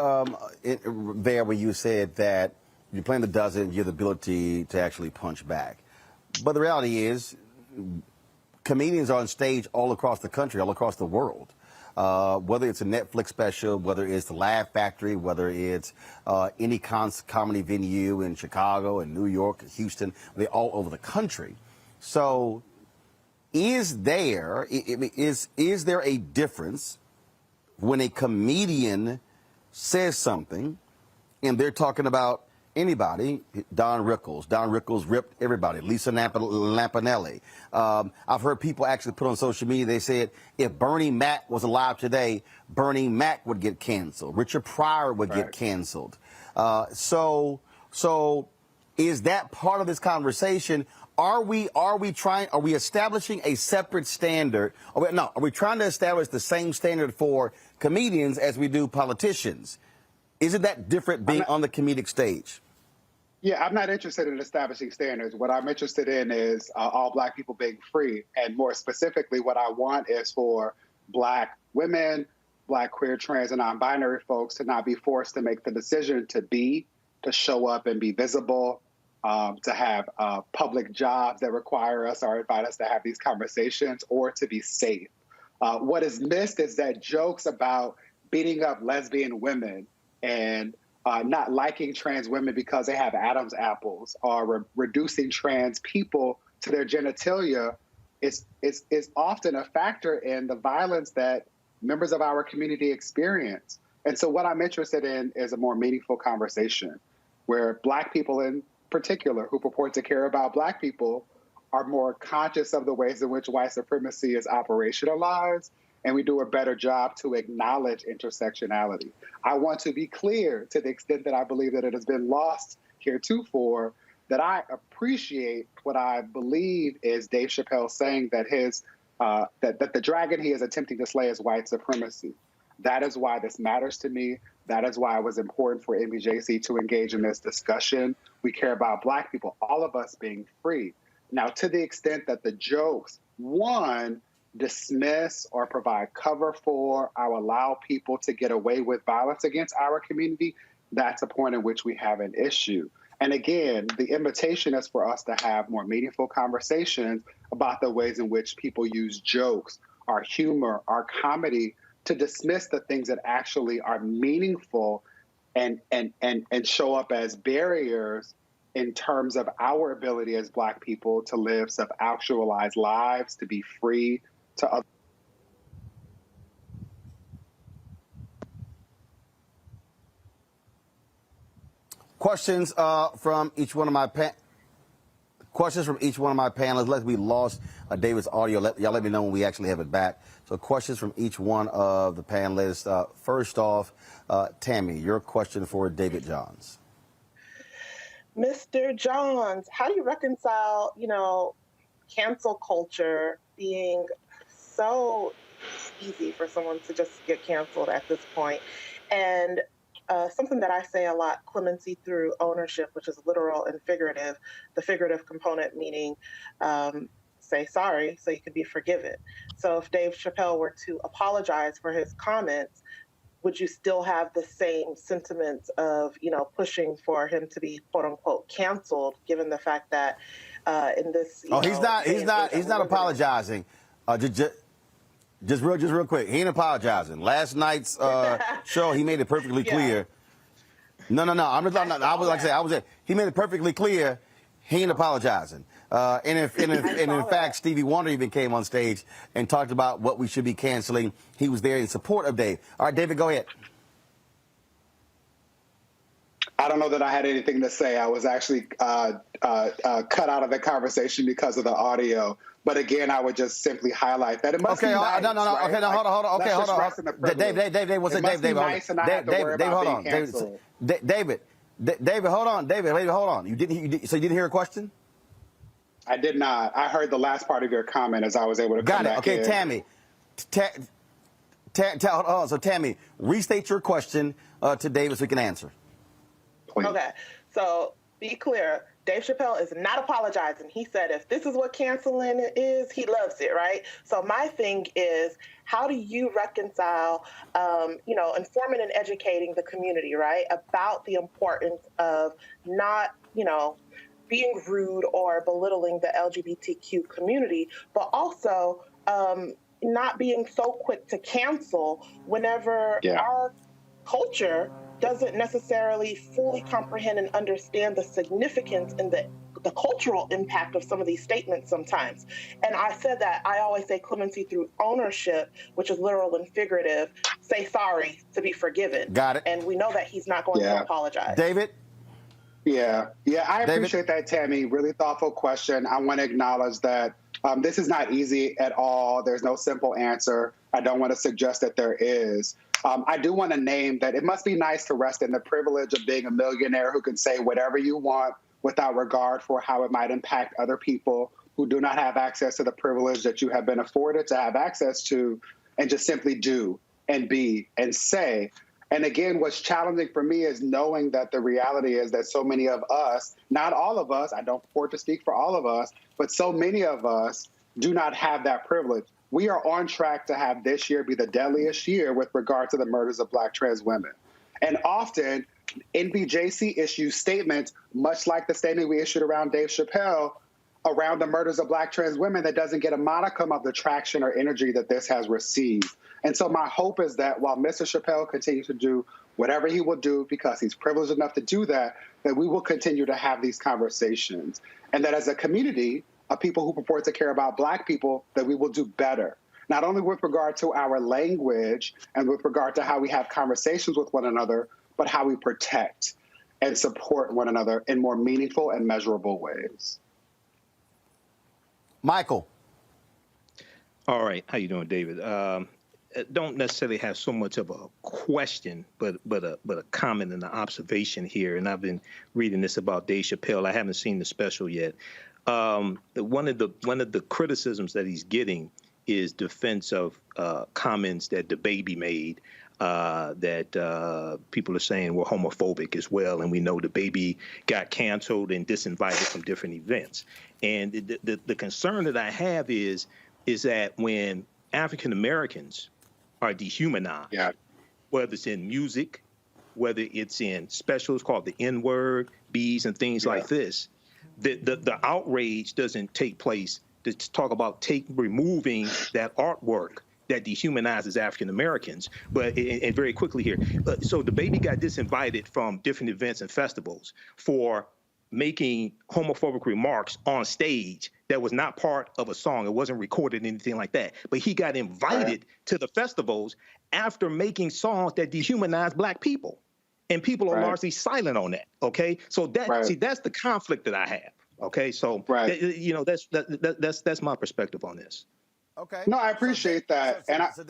there where you said that you're playing the dozen, you have the ability to actually punch back. But the reality is, comedians are on stage all across the country, all across the world. Whether it's a Netflix special, whether it's the Laugh Factory, whether it's any comedy venue in Chicago and New York, Houston, they're all over the country. So is there a difference when a comedian says something and they're talking about anybody? Don Rickles ripped everybody. Lisa Lampanelli. I've heard people actually put on social media, they said if Bernie Mac was alive today, Bernie Mac would get canceled. Richard Pryor would get canceled. So is that part of this conversation? Are we establishing a separate standard? Are we trying to establish the same standard for comedians as we do politicians? Isn't that different being on the comedic stage? Yeah, I'm not interested in establishing standards. What I'm interested in is all Black people being free. And more specifically, what I want is for Black women, Black, queer, trans, and non-binary folks to not be forced to make the decision to show up and be visible, to have public jobs that require us or invite us to have these conversations, or to be safe. What is missed is that jokes about beating up lesbian women and not liking trans women because they have Adam's apples, or reducing trans people to their genitalia is often a factor in the violence that members of our community experience. And so what I'm interested in is a more meaningful conversation where Black people in particular who purport to care about Black people are more conscious of the ways in which white supremacy is operationalized, and we do a better job to acknowledge intersectionality. I want to be clear, to the extent that I believe that it has been lost heretofore, that I appreciate what I believe is Dave Chappelle saying that that the dragon he is attempting to slay is white supremacy. That is why this matters to me. That is why it was important for NBJC to engage in this discussion. We care about Black people, all of us being free. Now, to the extent that the jokes, one, dismiss or provide cover for or allow people to get away with violence against our community, that's a point in which we have an issue. And again, the invitation is for us to have more meaningful conversations about the ways in which people use jokes, our humor, our comedy, to dismiss the things that actually are meaningful and show up as barriers in terms of our ability as Black people to live self-actualized lives, to be free to other. Questions from each one of my panelists. Let me lost David's audio. Y'all let me know when we actually have it back. So questions from each one of the panelists. First off, Tammy, your question for David Johns. Mr. Johns, how do you reconcile, cancel culture being so easy for someone to just get canceled at this point, and something that I say a lot, clemency through ownership, which is literal and figurative, the figurative component meaning say sorry so you could be forgiven. So if Dave Chappelle were to apologize for his comments, would you still have the same sentiments of, pushing for him to be quote unquote canceled, given the fact that in this, he's not apologizing. Just real quick. He ain't apologizing. Last night's show, he made it perfectly clear. No. He made it perfectly clear. He ain't apologizing. And in fact, Stevie Wonder even came on stage and talked about what we should be canceling. He was there in support of Dave. All right, David, go ahead. I don't know that I had anything to say. I was actually cut out of the conversation because of the audio. But again, I would just simply highlight that it must be nice. No. Right? Okay, no, hold on. Dave, what's it? Dave, hold on. David, David, hold on. David, hold on. So you didn't hear a question? I did not. I heard the last part of your comment as I was able to come back Okay, in. Tammy. Hold on. So, Tammy, restate your question to David so we can answer. Please. Okay. So, be clear. Dave Chappelle is not apologizing. He said if this is what canceling is, he loves it, right? So my thing is, how do you reconcile, informing and educating the community, right, about the importance of not, being rude or belittling the LGBTQ community, but also not being so quick to cancel whenever our culture doesn't necessarily fully comprehend and understand the significance and the cultural impact of some of these statements sometimes. And I said that I always say clemency through ownership, which is literal and figurative. Say sorry to be forgiven. Got it. And we know that he's not going to apologize. David? Yeah, I appreciate that, Tammy. Really thoughtful question. I want to acknowledge that this is not easy at all. There's no simple answer. I don't want to suggest that there is. I do want to name that it must be nice to rest in the privilege of being a millionaire who can say whatever you want without regard for how it might impact other people who do not have access to the privilege that you have been afforded to have access to, and just simply do and be and say. And again, what's challenging for me is knowing that the reality is that so many of us, not all of us, I don't purport to speak for all of us, but so many of us do not have that privilege. We are on track to have this year be the deadliest year with regard to the murders of Black trans women. And often, NBJC issues statements, much like the statement we issued around Dave Chappelle, around the murders of Black trans women that doesn't get a modicum of the traction or energy that this has received. And so my hope is that while Mr. Chappelle continues to do whatever he will do because he's privileged enough to do that, that we will continue to have these conversations. And that as a community of people who purport to care about Black people, that we will do better. Not only with regard to our language and with regard to how we have conversations with one another, but how we protect and support one another in more meaningful and measurable ways. Michael. All right. How you doing, David? Don't necessarily have so much of a question, but a comment and an observation here. And I've been reading this about Dave Chappelle. I haven't seen the special yet. One of the criticisms that he's getting is defense of comments that the baby made that people are saying were homophobic as well. And we know the baby got canceled and disinvited from different events. And the concern that I have is that when African Americans are dehumanized, whether it's in music, whether it's in specials called the N-word, B's, and things like this, the outrage doesn't take place to talk about removing that artwork that dehumanizes African Americans. But and very quickly here, so the baby got disinvited from different events and festivals for making homophobic remarks on stage that was not part of a song. It wasn't recorded, anything like that. But he got invited to the festivals after making songs that dehumanize Black people. And people are largely silent on that, okay? So that's the conflict that I have, okay? So, that's my perspective on this. Okay. No, I appreciate that.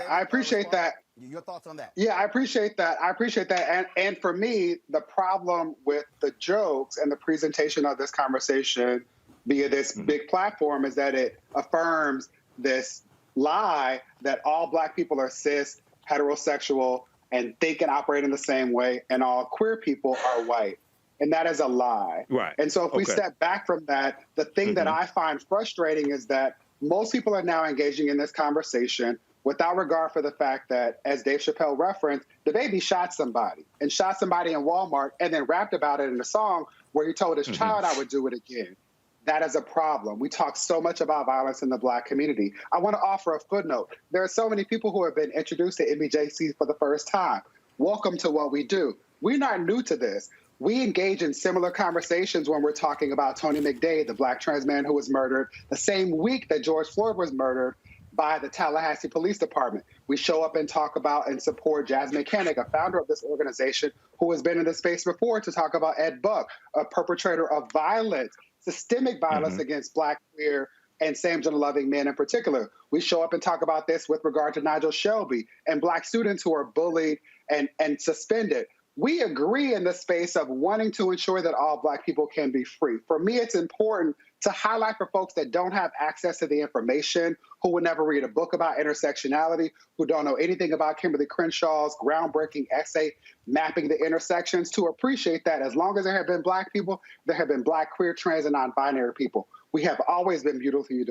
I appreciate that. Your thoughts on that? Yeah, I appreciate that. And for me, the problem with the jokes and the presentation of this conversation via this big platform is that it affirms this lie that all Black people are cis, heterosexual, and think and operate in the same way, and all queer people are white. And that is a lie. Right. And so if we step back from that, the thing that I find frustrating is that most people are now engaging in this conversation without regard for the fact that, as Dave Chappelle referenced, the baby shot somebody in Walmart and then rapped about it in a song where he told his child, I would do it again. That is a problem. We talk so much about violence in the Black community. I want to offer a footnote. There are so many people who have been introduced to NBJC for the first time. Welcome to what we do. We're not new to this. We engage in similar conversations when we're talking about Tony McDade, the Black trans man who was murdered the same week that George Floyd was murdered by the Tallahassee Police Department. We show up and talk about and support Jasmine Koenig, a founder of this organization who has been in this space before, to talk about Ed Buck, a perpetrator of violence, systemic violence against Black, queer, and same-gender-loving men in particular. We show up and talk about this with regard to Nigel Shelby and Black students who are bullied and suspended. we agree in the space of wanting to ensure that all Black people can be free. For me, it's important to highlight for folks that don't have access to the information, who would never read a book about intersectionality, who don't know anything about Kimberly Crenshaw's groundbreaking essay mapping the intersections, to appreciate that as long as there have been Black people, there have been Black, queer, trans, and non-binary people. We have always been beautifully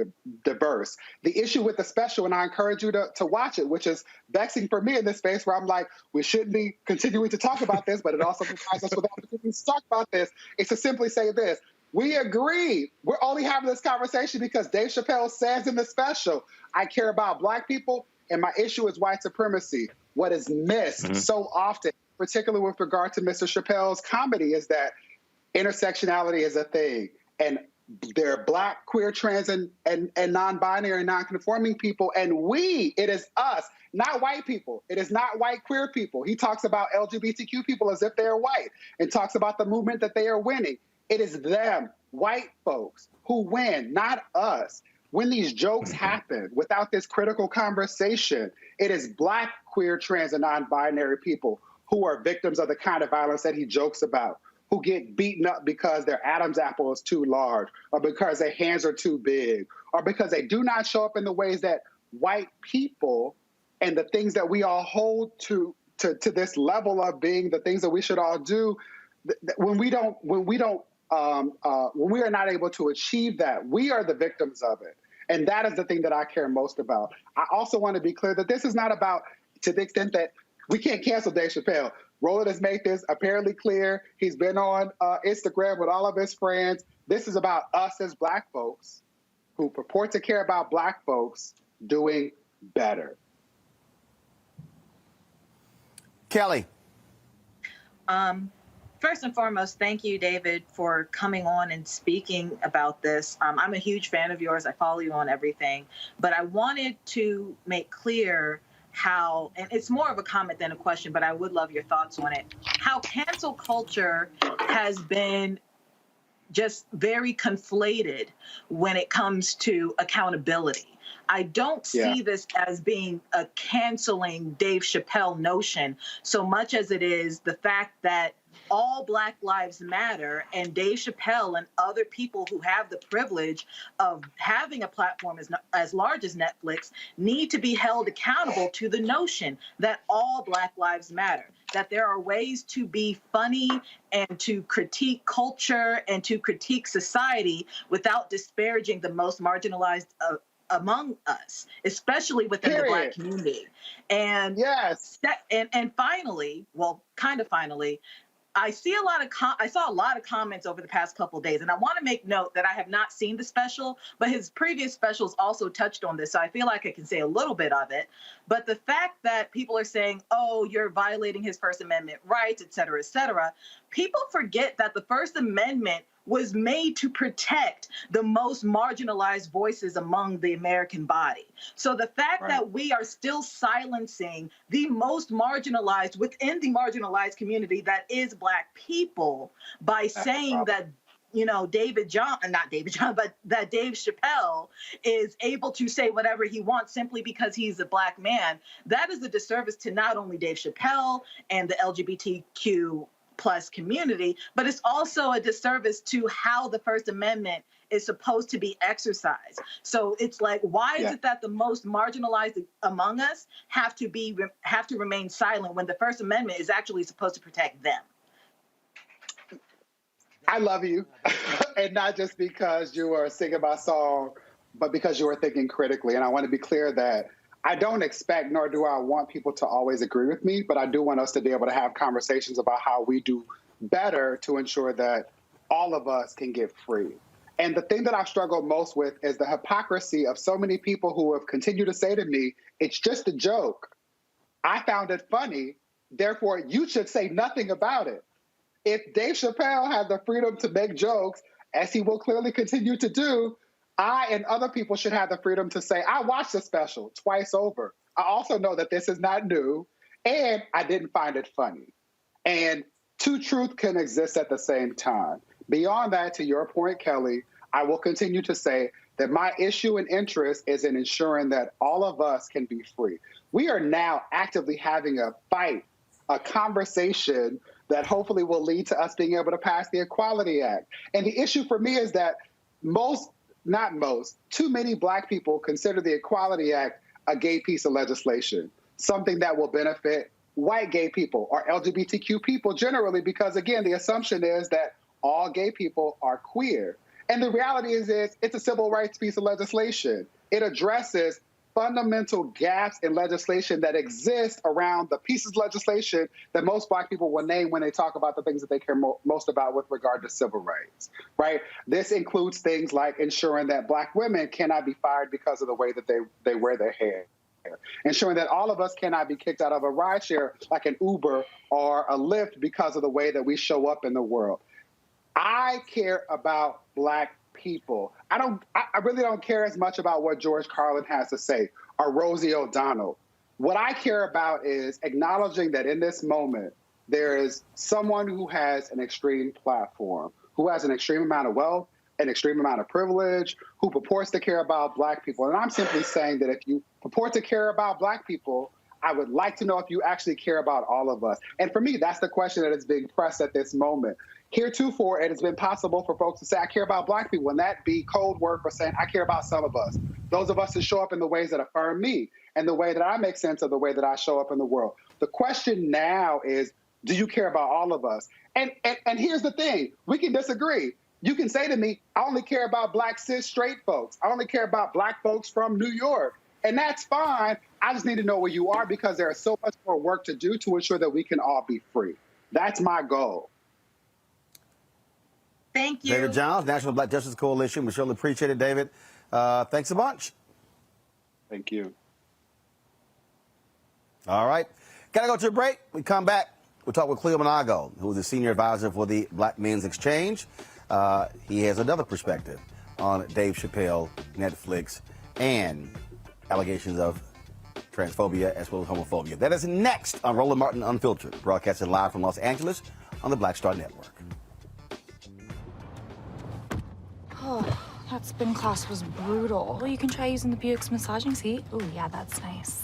diverse. The issue with the special, and I encourage you to watch it, which is vexing for me in this space where I'm like, we shouldn't be continuing to talk about this, but it also provides us with opportunities to talk about this, is to simply say this. We agree. We're only having this conversation because Dave Chappelle says in the special, I care about Black people, and my issue is white supremacy. What is missed so often, particularly with regard to Mr. Chappelle's comedy, is that intersectionality is a thing. And there are Black, queer, trans, and non-binary and non-conforming people. And it is us, not white people. It is not white queer people. He talks about LGBTQ people as if they are white and talks about the movement that they are winning. It is them, white folks, who win, not us. When these jokes happen without this critical conversation, it is Black, queer, trans, and non-binary people who are victims of the kind of violence that he jokes about, who get beaten up because their Adam's apple is too large, or because their hands are too big, or because they do not show up in the ways that white people and the things that we all hold to this level of being the things that we should all do. When we are not able to achieve that, we are the victims of it. And that is the thing that I care most about. I also want to be clear that this is not about, to the extent that we can't cancel Dave Chappelle. Roland has made this apparently clear. He's been on Instagram with all of his friends. This is about us as Black folks who purport to care about Black folks doing better. Kelly. First and foremost, thank you, David, for coming on and speaking about this. I'm a huge fan of yours. I follow you on everything. But I wanted to make clear how, and it's more of a comment than a question, but I would love your thoughts on it, how cancel culture has been just very conflated when it comes to accountability. I don't see this as being a canceling Dave Chappelle notion so much as it is the fact that all Black lives matter, and Dave Chappelle and other people who have the privilege of having a platform as large as Netflix need to be held accountable to the notion that all Black lives matter, that there are ways to be funny and to critique culture and to critique society without disparaging the most marginalized among us, especially within the Black community. And and finally, well, kind of finally, I saw a lot of comments over the past couple of days, and I want to make note that I have not seen the special, but his previous specials also touched on this, so I feel like I can say a little bit of it. But the fact that people are saying, oh, you're violating his First Amendment rights, et cetera, people forget that the First Amendment was made to protect the most marginalized voices among the American body. So the fact that we are still silencing the most marginalized within the marginalized community that is Black people by saying that, you know, that Dave Chappelle is able to say whatever he wants simply because he's a Black man, that is a disservice to not only Dave Chappelle and the LGBTQ plus community, but it's also a disservice to how the First Amendment is supposed to be exercised. So it's like, why is it that the most marginalized among us have to remain silent when the First Amendment is actually supposed to protect them? I love you, and not just because you are singing my song, but because you are thinking critically. And I want to be clear that I don't expect, nor do I want people to always agree with me, but I do want us to be able to have conversations about how we do better to ensure that all of us can get free. And the thing that I've struggled most with is the hypocrisy of so many people who have continued to say to me, it's just a joke. I found it funny, therefore you should say nothing about it. If Dave Chappelle had the freedom to make jokes, as he will clearly continue to do, I and other people should have the freedom to say, I watched the special twice over. I also know that this is not new, and I didn't find it funny. And two truths can exist at the same time. Beyond that, to your point, Kelly, I will continue to say that my issue and interest is in ensuring that all of us can be free. We are now actively having a fight, a conversation that hopefully will lead to us being able to pass the Equality Act. And the issue for me is that too many Black people consider the Equality Act a gay piece of legislation, something that will benefit white gay people or LGBTQ people generally, because again, the assumption is that all gay people are queer. And the reality is it's a civil rights piece of legislation. It addresses fundamental gaps in legislation that exist around the pieces of legislation that most Black people will name when they talk about the things that they care most about with regard to civil rights, right? This includes things like ensuring that Black women cannot be fired because of the way that they wear their hair, ensuring that all of us cannot be kicked out of a rideshare like an Uber or a Lyft because of the way that we show up in the world. I care about Black people. I really don't care as much about what George Carlin has to say or Rosie O'Donnell. What I care about is acknowledging that in this moment, there is someone who has an extreme platform, who has an extreme amount of wealth, an extreme amount of privilege, who purports to care about Black people. And I'm simply saying that if you purport to care about Black people, I would like to know if you actually care about all of us. And for me, that's the question that is being pressed at this moment. Heretofore, it has been possible for folks to say, I care about Black people, and that be code word for saying, I care about some of us. Those of us who show up in the ways that affirm me and the way that I make sense of the way that I show up in the world. The question now is, do you care about all of us? And here's the thing, we can disagree. You can say to me, I only care about Black cis straight folks. I only care about Black folks from New York. And that's fine. I just need to know where you are because there is so much more work to do to ensure that we can all be free. That's my goal. Thank you. David Johns, National Black Justice Coalition. We surely appreciate it, David. Thanks a bunch. Thank you. All right. Gotta go to a break. We come back. We'll talk with Cleo Monago, who is the senior advisor for the Black Men's Exchange. He has another perspective on Dave Chappelle, Netflix, and allegations of transphobia as well as homophobia. That is next on Roland Martin Unfiltered, broadcasting live from Los Angeles on the Black Star Network. Oh, that spin class was brutal. Well, you can try using the Buick's massaging seat. Oh, yeah, that's nice.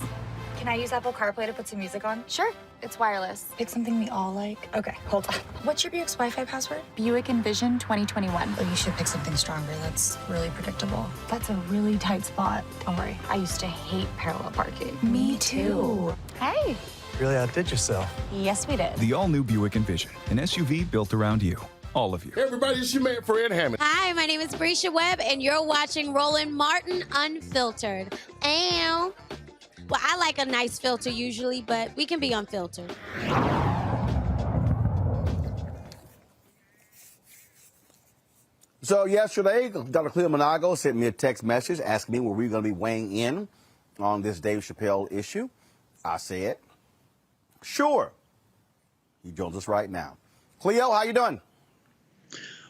Can I use Apple CarPlay to put some music on? Sure, it's wireless. Pick something we all like. Okay, hold on. What's your Buick's Wi-Fi password? Buick Envision 2021. Oh, you should pick something stronger. That's really predictable. That's a really tight spot. Don't worry, I used to hate parallel parking. Me too. Hey. Really outdid yourself. Yes, we did. The all-new Buick Envision, an SUV built around you. All of you. Hey everybody, it's your man Fred Hammond. Hi, my name is Brescia Webb, and you're watching Roland Martin Unfiltered. Ow. Well, I like a nice filter usually, but we can be unfiltered. So yesterday, Dr. Cleo Monago sent me a text message asking me were we going to be weighing in on this Dave Chappelle issue. I said, sure. He joins us right now. Cleo, how you doing?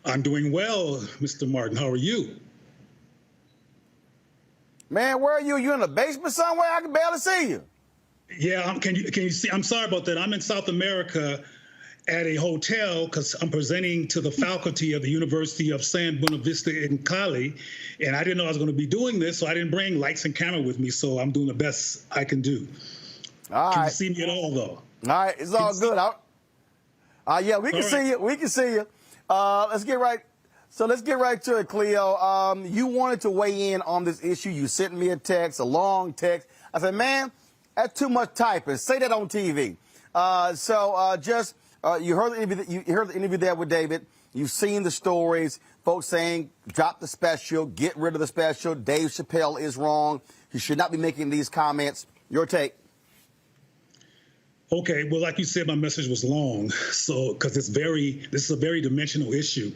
I'm doing well, Mr. Martin. How are you? Man, where are you? You in the basement somewhere? I can barely see you. Yeah, can you see? I'm sorry about that. I'm in South America at a hotel because I'm presenting to the faculty of the University of San Buenavista in Cali, and I didn't know I was going to be doing this, so I didn't bring lights and camera with me, so I'm doing the best I can do. All right. Can you see me at all, though? All right, it's all good. Yeah, we can see you. We can see you. Let's get right to it, Cleo. You wanted to weigh in on this issue. You sent me a text, a long text. I said, man, that's too much typing. Say that on TV. You heard the interview there with David. You've seen the stories. Folks saying, drop the special, get rid of the special. Dave Chappelle is wrong. He should not be making these comments. Your take. Okay, well, like you said, my message was long, so because this is a very dimensional issue.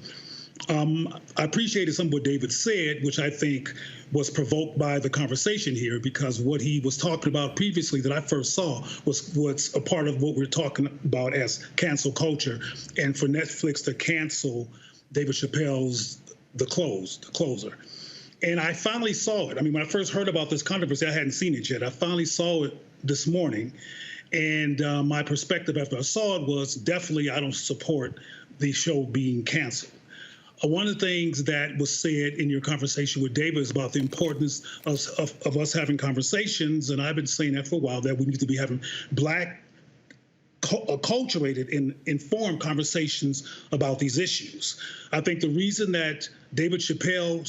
I appreciated some of what David said, which I think was provoked by the conversation here, because what he was talking about previously that I first saw was a part of what we're talking about as cancel culture, and for Netflix to cancel David Chappelle's The Closer. And I finally saw it. I mean, when I first heard about this controversy, I hadn't seen it yet. I finally saw it this morning. And my perspective after I saw it was definitely I don't support the show being canceled. One of the things that was said in your conversation with David is about the importance of us having conversations, and I've been saying that for a while, that we need to be having Black acculturated and informed conversations about these issues. I think the reason that David Chappelle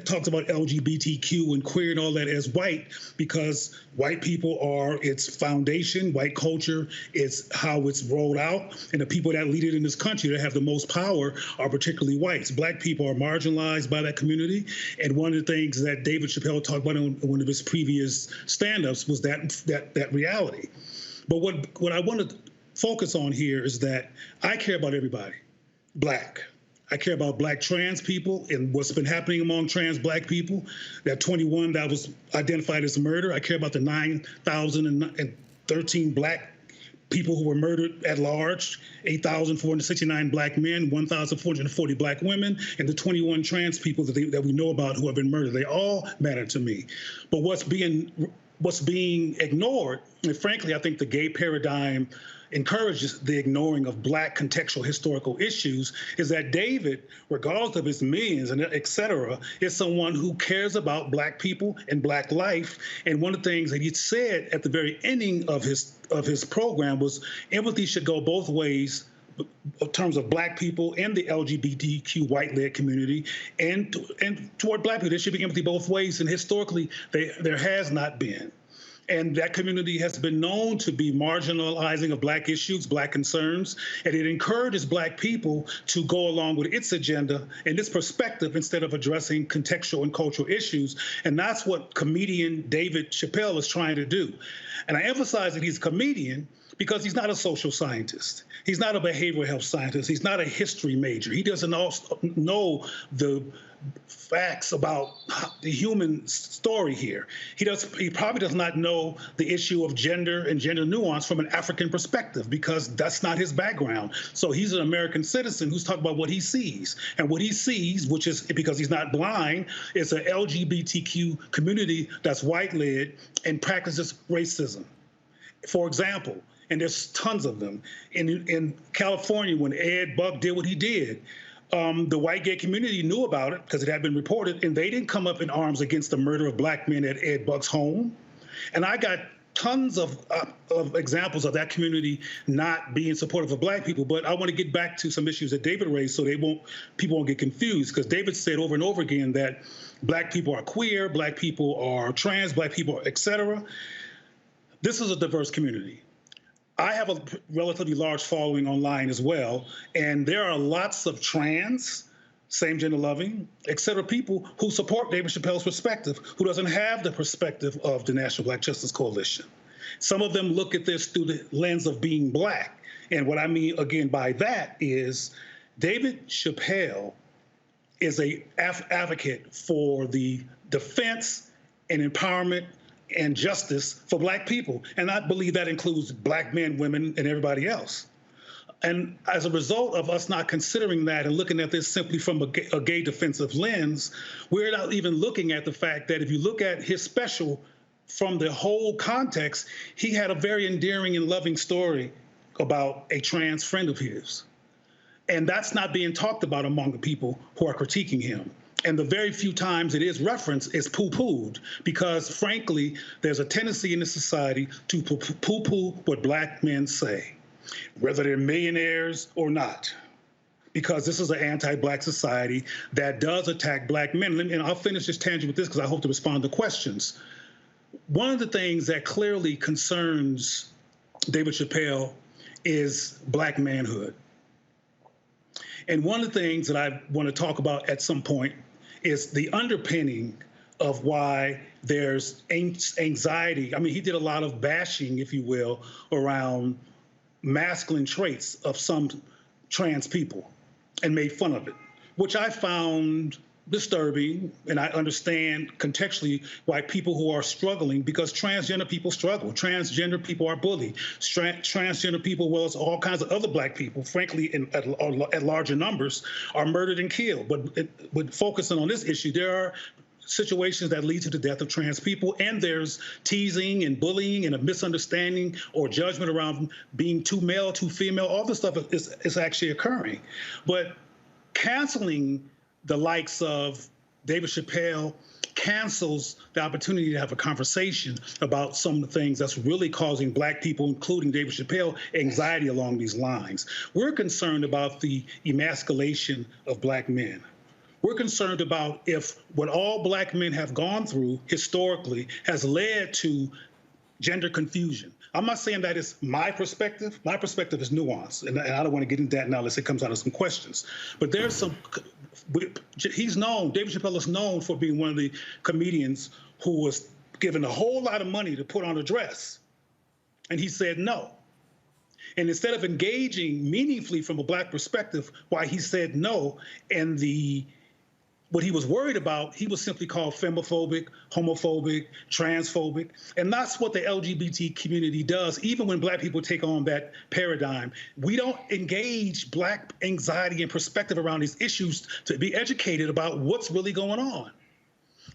talks about LGBTQ and queer and all that as white, because white people are its foundation, white culture is how it's rolled out, and the people that lead it in this country that have the most power are particularly whites. Black people are marginalized by that community, and one of the things that David Chappelle talked about in one of his previous stand-ups was that reality. But what I want to focus on here is that I care about everybody, Black. I care about Black trans people and what's been happening among trans Black people. That 21 that was identified as murder. I care about the 9,013 Black people who were murdered at large, 8,469 Black men, 1,440 Black women, and the 21 trans people that we know about who have been murdered. They all matter to me. But what's being ignored, and frankly, I think the gay paradigm encourages the ignoring of Black contextual historical issues, is that David, regardless of his millions and et cetera, is someone who cares about Black people and Black life. And one of the things that he said at the very ending of his program was empathy should go both ways in terms of Black people and the LGBTQ white-led community, and toward Black people. There should be empathy both ways, and historically there has not been. And that community has been known to be marginalizing of Black issues, Black concerns, and it encourages Black people to go along with its agenda and its perspective instead of addressing contextual and cultural issues. And that's what comedian David Chappelle is trying to do. And I emphasize that he's a comedian because he's not a social scientist. He's not a behavioral health scientist. He's not a history major. He doesn't know the facts about the human story here. He probably does not know the issue of gender and gender nuance from an African perspective, because that's not his background. So he's an American citizen who's talking about what he sees. And what he sees, which is, because he's not blind, is an LGBTQ community that's white-led and practices racism. For example, and there's tons of them, in California, when Ed Buck did what he did, the white gay community knew about it because it had been reported, and they didn't come up in arms against the murder of Black men at Ed Buck's home. And I got tons of examples of that community not being supportive of Black people. But I want to get back to some issues that David raised so people won't get confused, because David said over and over again that Black people are queer, Black people are trans, Black people, et cetera. This is a diverse community. I have a relatively large following online as well, and there are lots of trans, same-gender loving, et cetera, people who support David Chappelle's perspective, who doesn't have the perspective of the National Black Justice Coalition. Some of them look at this through the lens of being Black. And what I mean, again, by that is David Chappelle is an advocate for the defense and empowerment and justice for Black people. And I believe that includes Black men, women, and everybody else. And as a result of us not considering that and looking at this simply from a gay defensive lens, we're not even looking at the fact that if you look at his special from the whole context, he had a very endearing and loving story about a trans friend of his. And that's not being talked about among the people who are critiquing him. And the very few times it is referenced is poo-pooed, because frankly, there's a tendency in this society to poo-poo what Black men say, whether they're millionaires or not, because this is an anti-Black society that does attack Black men. And I'll finish this tangent with this because I hope to respond to questions. One of the things that clearly concerns David Chappelle is Black manhood. And one of the things that I want to talk about at some point is the underpinning of why there's anxiety. I mean, he did a lot of bashing, if you will, around masculine traits of some trans people and made fun of it, which I found disturbing. And I understand contextually why people who are struggling, because transgender people struggle. Transgender people are bullied. Transgender people, well as all kinds of other Black people, frankly, at larger numbers, are murdered and killed. But focusing on this issue, there are situations that lead to the death of trans people, and there's teasing and bullying and a misunderstanding or judgment around being too male, too female. All this stuff is actually occurring. But canceling the likes of David Chappelle, cancels the opportunity to have a conversation about some of the things that's really causing Black people, including David Chappelle, anxiety along these lines. We're concerned about the emasculation of Black men. We're concerned about if what all Black men have gone through historically has led to gender confusion. I'm not saying that is my perspective. My perspective is nuanced, and I don't want to get into that now unless it comes out of some questions. But there's some, he's known, David Chappelle is known for being one of the comedians who was given a whole lot of money to put on a dress, and he said no. And instead of engaging meaningfully from a Black perspective why he said no, and what he was worried about, he was simply called femophobic, homophobic, transphobic. And that's what the LGBT community does. Even when Black people take on that paradigm, we don't engage Black anxiety and perspective around these issues to be educated about what's really going on.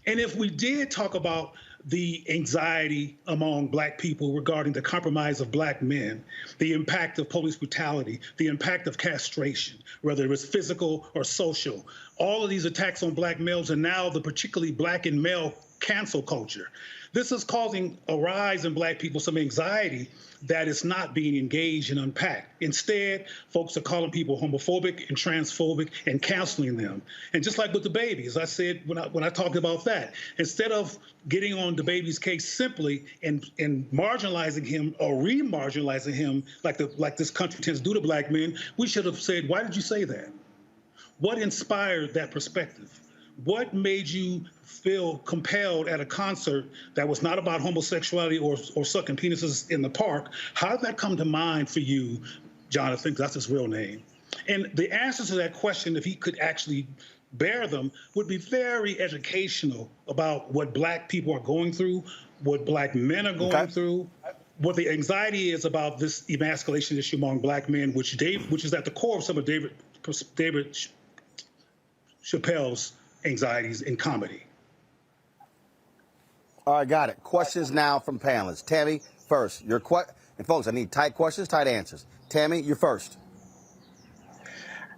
And if we did talk about the anxiety among Black people regarding the compromise of Black men, the impact of police brutality, the impact of castration, whether it's physical or social, all of these attacks on Black males, and now the particularly Black and male cancel culture. This is causing a rise in Black people some anxiety that is not being engaged and unpacked. Instead, folks are calling people homophobic and transphobic and canceling them. And just like with the baby, as I said when I talked about that, instead of getting on the baby's case simply and marginalizing him or re-marginalizing him like this country tends to do to Black men, we should have said, why did you say that? What inspired that perspective? What made you feel compelled at a concert that was not about homosexuality or sucking penises in the park? How did that come to mind for you, Jonathan? That's his real name. And the answers to that question, if he could actually bear them, would be very educational about what Black people are going through, what Black men are going through, what the anxiety is about this emasculation issue among Black men, which is at the core of some of David Chappelle's anxieties in comedy. All right, got it. Questions now from panelists. Tammy, first. And folks, I need tight questions, tight answers. Tammy, you're first.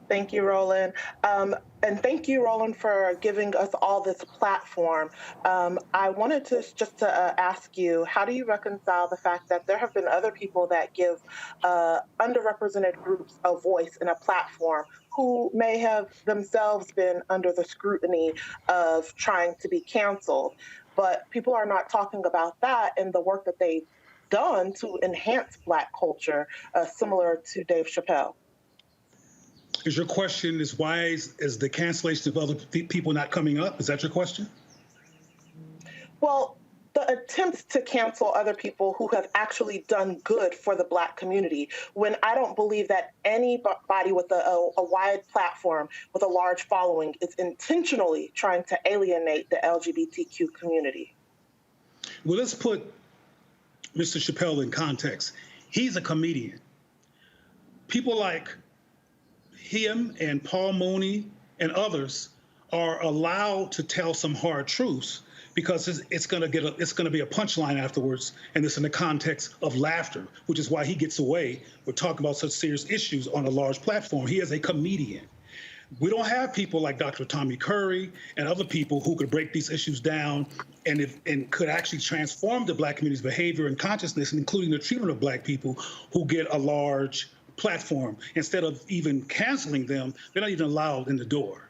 Thank you, Roland. And thank you, Roland, for giving us all this platform. I wanted to just ask you, how do you reconcile the fact that there have been other people that give underrepresented groups a voice and a platform who may have themselves been under the scrutiny of trying to be canceled, but people are not talking about that and the work that they've done to enhance Black culture, similar to Dave Chappelle? Is your question why is the cancellation of other people not coming up? Is that your question? Well, the attempts to cancel other people who have actually done good for the Black community, when I don't believe that anybody with a wide platform, with a large following, is intentionally trying to alienate the LGBTQ community. Well, let's put Mr. Chappelle in context. He's a comedian. People like him and Paul Mooney and others are allowed to tell some hard truths because it's going to be a punchline afterwards, and it's in the context of laughter, which is why he gets away with talking about such serious issues on a large platform. He is a comedian. We don't have people like Dr. Tommy Curry and other people who could break these issues down and could actually transform the Black community's behavior and consciousness, including the treatment of Black people who get a large platform. Instead of even canceling them, they're not even allowed in the door.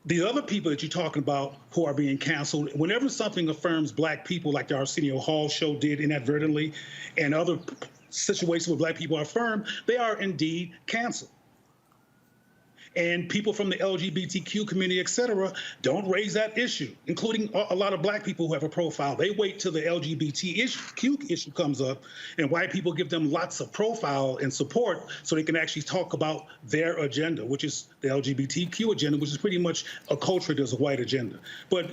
The other people that you're talking about who are being canceled, whenever something affirms Black people, like the Arsenio Hall show did inadvertently, and other situations where Black people are affirmed, they are indeed canceled. And people from the LGBTQ community, et cetera, don't raise that issue, including a lot of Black people who have a profile. They wait till the LGBTQ issue comes up, and white people give them lots of profile and support so they can actually talk about their agenda, which is the LGBTQ agenda, which is pretty much a culture that's a white agenda. But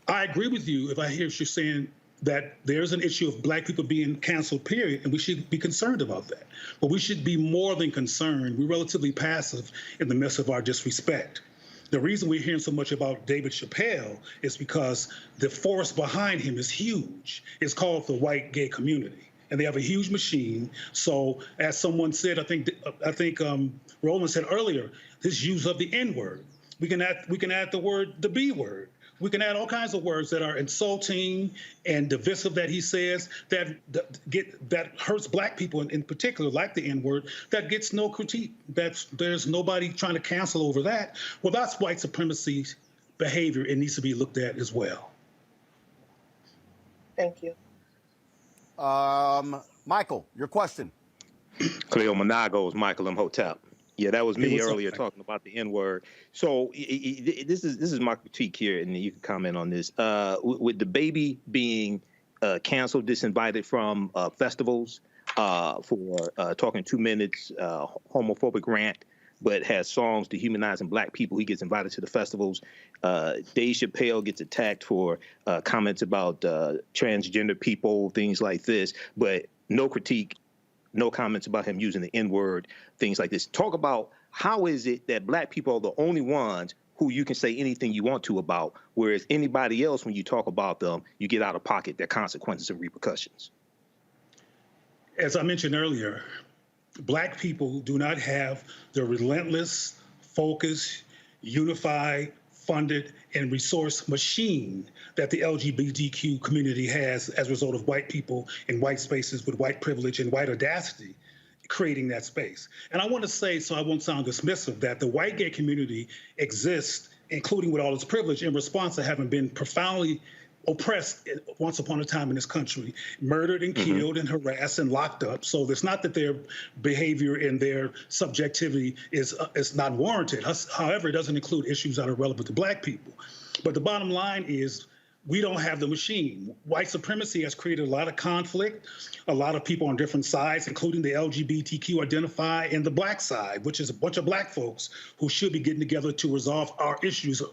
I agree with you if I hear what you're saying, that there's an issue of Black people being canceled, period, and we should be concerned about that. But we should be more than concerned. We're relatively passive in the midst of our disrespect. The reason we're hearing so much about David Chappelle is because the force behind him is huge. It's called the white gay community, and they have a huge machine. So as someone said, I think Roland said earlier, his use of the N-word. We can add the B word. We can add all kinds of words that are insulting and divisive that he says that hurts black people in particular, like the N-word, that gets no critique. There's nobody trying to cancel over that. Well, that's white supremacy behavior. It needs to be looked at as well. Thank you. Michael, your question. Cleo Monagos, Michael Imhotep. Yeah, that was me earlier talking about the N-word. So this is my critique here, and you can comment on this. With the baby being canceled, disinvited from festivals for talking 2 minutes, homophobic rant, but has songs dehumanizing black people. He gets invited to the festivals. Dave Chappelle gets attacked for comments about transgender people, things like this, but no critique. No comments about him using the N-word, things like this. Talk about how is it that black people are the only ones who you can say anything you want to about, whereas anybody else, when you talk about them, you get out of pocket their consequences and repercussions. As I mentioned earlier, black people do not have the relentless, focused, unified, funded, and resource machine that the LGBTQ community has as a result of white people in white spaces with white privilege and white audacity creating that space. And I want to say, so I won't sound dismissive, that the white gay community exists, including with all its privilege, in response to having been profoundly oppressed once upon a time in this country, murdered and killed and harassed and locked up. So it's not that their behavior and their subjectivity is not warranted. However, it doesn't include issues that are relevant to black people. But the bottom line is we don't have the machine. White supremacy has created a lot of conflict, a lot of people on different sides, including the LGBTQ identify and the black side, which is a bunch of black folks who should be getting together to resolve our issues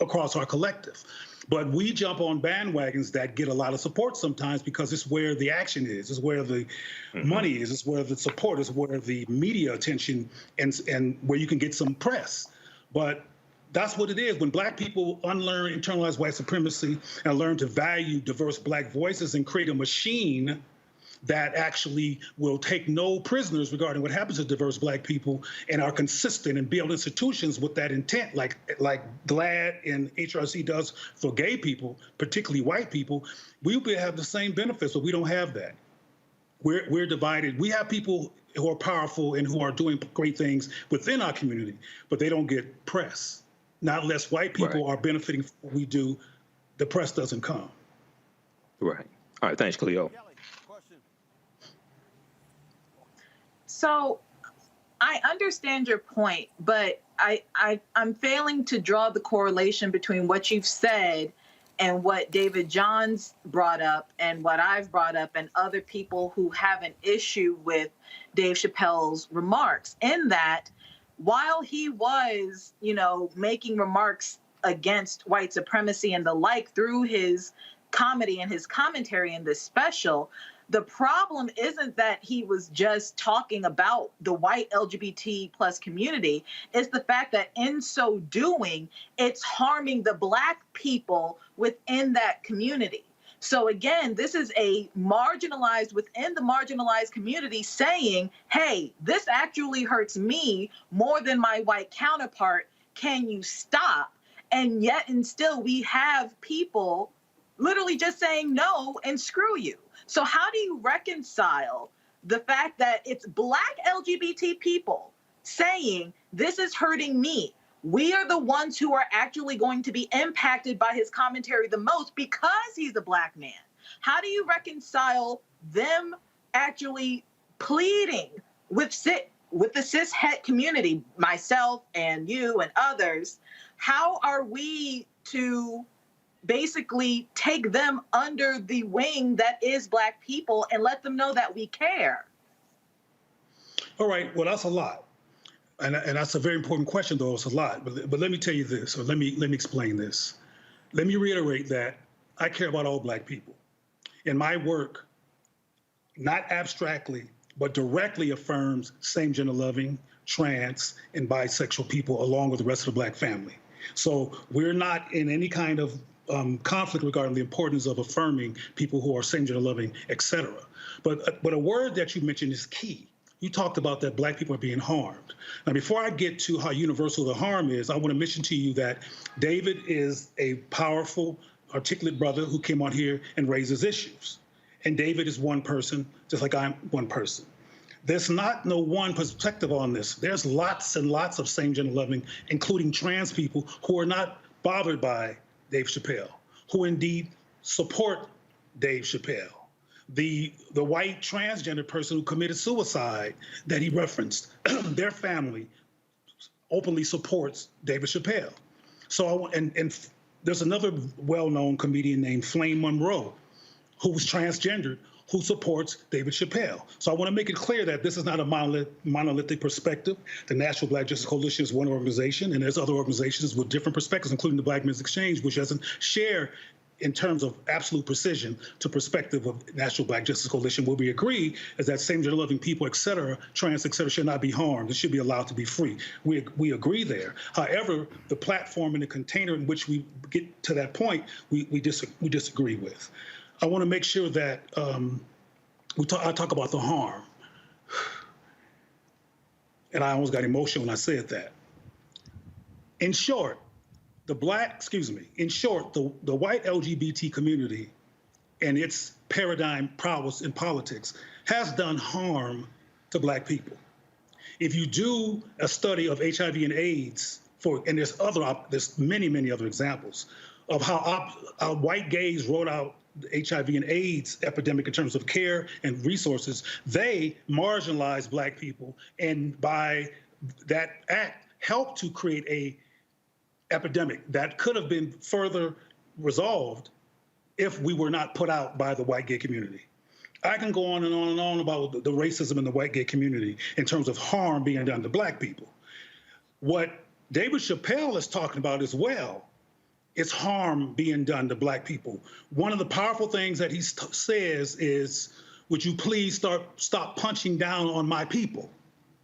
across our collective. But we jump on bandwagons that get a lot of support sometimes because it's where the action is, it's where the money is, it's where the support is, where the media attention and where you can get some press. But that's what it is. When black people unlearn internalized white supremacy and learn to value diverse black voices and create a machine that actually will take no prisoners regarding what happens to diverse black people and are consistent and build institutions with that intent, like GLAAD and HRC does for gay people, particularly white people, we will have the same benefits, but we don't have that. We're divided. We have people who are powerful and who are doing great things within our community, but they don't get press. Not unless white people are benefiting from what we do, the press doesn't come. Right. All right. Thanks, Cleo. So I understand your point, but I'm failing to draw the correlation between what you've said and what David Johns brought up and what I've brought up and other people who have an issue with Dave Chappelle's remarks, in that while he was, making remarks against white supremacy and the like through his comedy and his commentary in this special, the problem isn't that he was just talking about the white LGBT plus community. It's the fact that in so doing, it's harming the black people within that community. So again, this is a marginalized within the marginalized community saying, hey, this actually hurts me more than my white counterpart. Can you stop? And yet and still we have people literally just saying no and screw you. So how do you reconcile the fact that it's black LGBT people saying this is hurting me? We are the ones who are actually going to be impacted by his commentary the most because he's a black man. How do you reconcile them actually pleading with the cis het community, myself and you and others? How are we to basically take them under the wing that is black people and let them know that we care? All right, well, that's a lot. And that's a very important question, though. It's a lot. But let me tell you this, or let me explain this. Let me reiterate that I care about all black people. And my work, not abstractly, but directly affirms same-gender loving, trans, and bisexual people, along with the rest of the black family. So we're not in any kind of conflict regarding the importance of affirming people who are same-gender loving, et cetera. But a word that you mentioned is key. you talked about that black people are being harmed. Now, before I get to how universal the harm is, I want to mention to you that David is a powerful, articulate brother who came on here and raises issues. And David is one person, just like I'm one person. There's not no one perspective on this. There's lots and lots of same-gender loving, including trans people, who are not bothered by Dave Chappelle, who indeed support Dave Chappelle. The white transgender person who committed suicide that he referenced, their family openly supports David Chappelle. So, and there's another well-known comedian named Flame Monroe, who's transgendered, who supports David Chappelle. So I want to make it clear that this is not a monolithic perspective. The National Black Justice Coalition is one organization, and there's other organizations with different perspectives, including the Black Men's Exchange, which doesn't share in terms of absolute precision to perspective of National Black Justice Coalition. Where we agree is that same-gender loving people, et cetera, trans, et cetera, should not be harmed. It should be allowed to be free. We agree there. However, the platform and the container in which we get to that point, we disagree with. I want to make sure that I talk about the harm. And I almost got emotional when I said that. In short, the white LGBT community and its paradigm prowess in politics has done harm to black people. If you do a study of HIV and AIDS, and there's many, many other examples of how white gays wrote out the HIV and AIDS epidemic in terms of care and resources, they marginalized black people, and by that act helped to create a epidemic that could have been further resolved if we were not put out by the white gay community. I can go on and on and on about the racism in the white gay community in terms of harm being done to black people. What David Chappelle is talking about as well is harm being done to black people. One of the powerful things that he says is, would you please stop punching down on my people?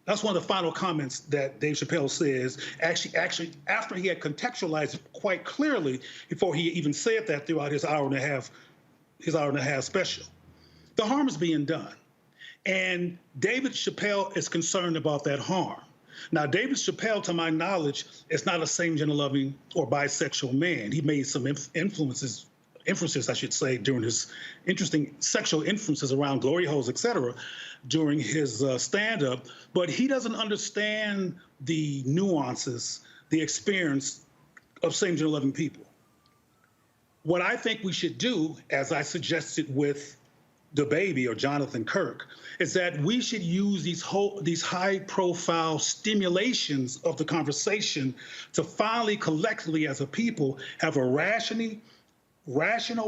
That's one of the final comments that Dave Chappelle says, actually after he had contextualized it quite clearly before he even said that throughout his hour and a half special. The harm is being done. And David Chappelle is concerned about that harm. Now, David Chappelle, to my knowledge, is not a same-gender loving or bisexual man. He made some inferences, I should say, during his interesting sexual inferences around glory holes, et cetera, during his stand-up. But he doesn't understand the nuances, the experience of same-gender loving people. What I think we should do, as I suggested with the baby or Jonathan Kirk, is that we should use these high-profile stimulations of the conversation to finally, collectively as a people, have a rational,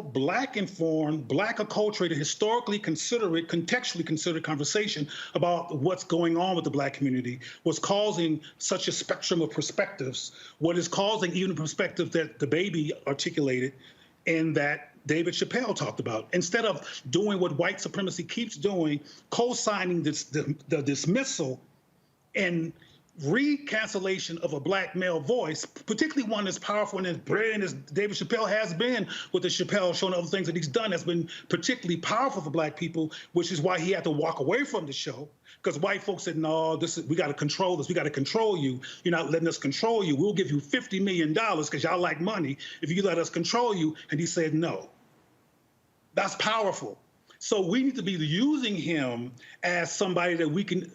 Black-informed, Black-acculturated, historically considerate, contextually considered conversation about what's going on with the Black community, what's causing such a spectrum of perspectives, what is causing even a perspective that the baby articulated and that David Chappelle talked about. Instead of doing what white supremacy keeps doing, co-signing the dismissal and re-cancellation of a Black male voice, particularly one as powerful and as brilliant as David Chappelle has been with the Chappelle Show and other things that he's done, has been particularly powerful for Black people, which is why he had to walk away from the show, because white folks said, no, we got to control this. We got to control you. You're not letting us control you. We'll give you $50 million because y'all like money if you let us control you. And he said, no. That's powerful. So we need to be using him as somebody that we can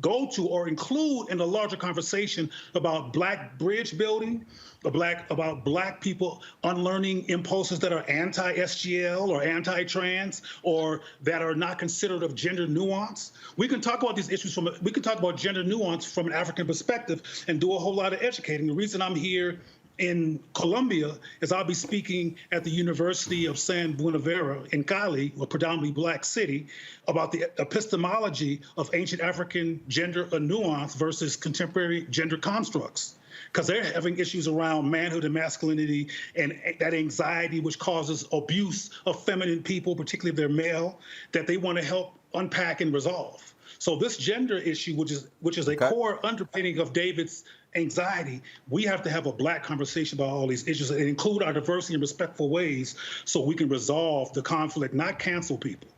go to or include in a larger conversation about Black bridge building, about Black people unlearning impulses that are anti-SGL or anti-trans or that are not considered of gender nuance. We can talk about these issues we can talk about gender nuance from an African perspective and do a whole lot of educating. The reason I'm here in Colombia is I'll be speaking at the University of San Buenaventura in Cali, a predominantly Black city, about the epistemology of ancient African gender nuance versus contemporary gender constructs. Because they're having issues around manhood and masculinity and that anxiety which causes abuse of feminine people, particularly if they're male, that they want to help unpack and resolve. So this gender issue, which is a core underpinning of David's anxiety, we have to have a Black conversation about all these issues and include our diversity in respectful ways so we can resolve the conflict, not cancel people,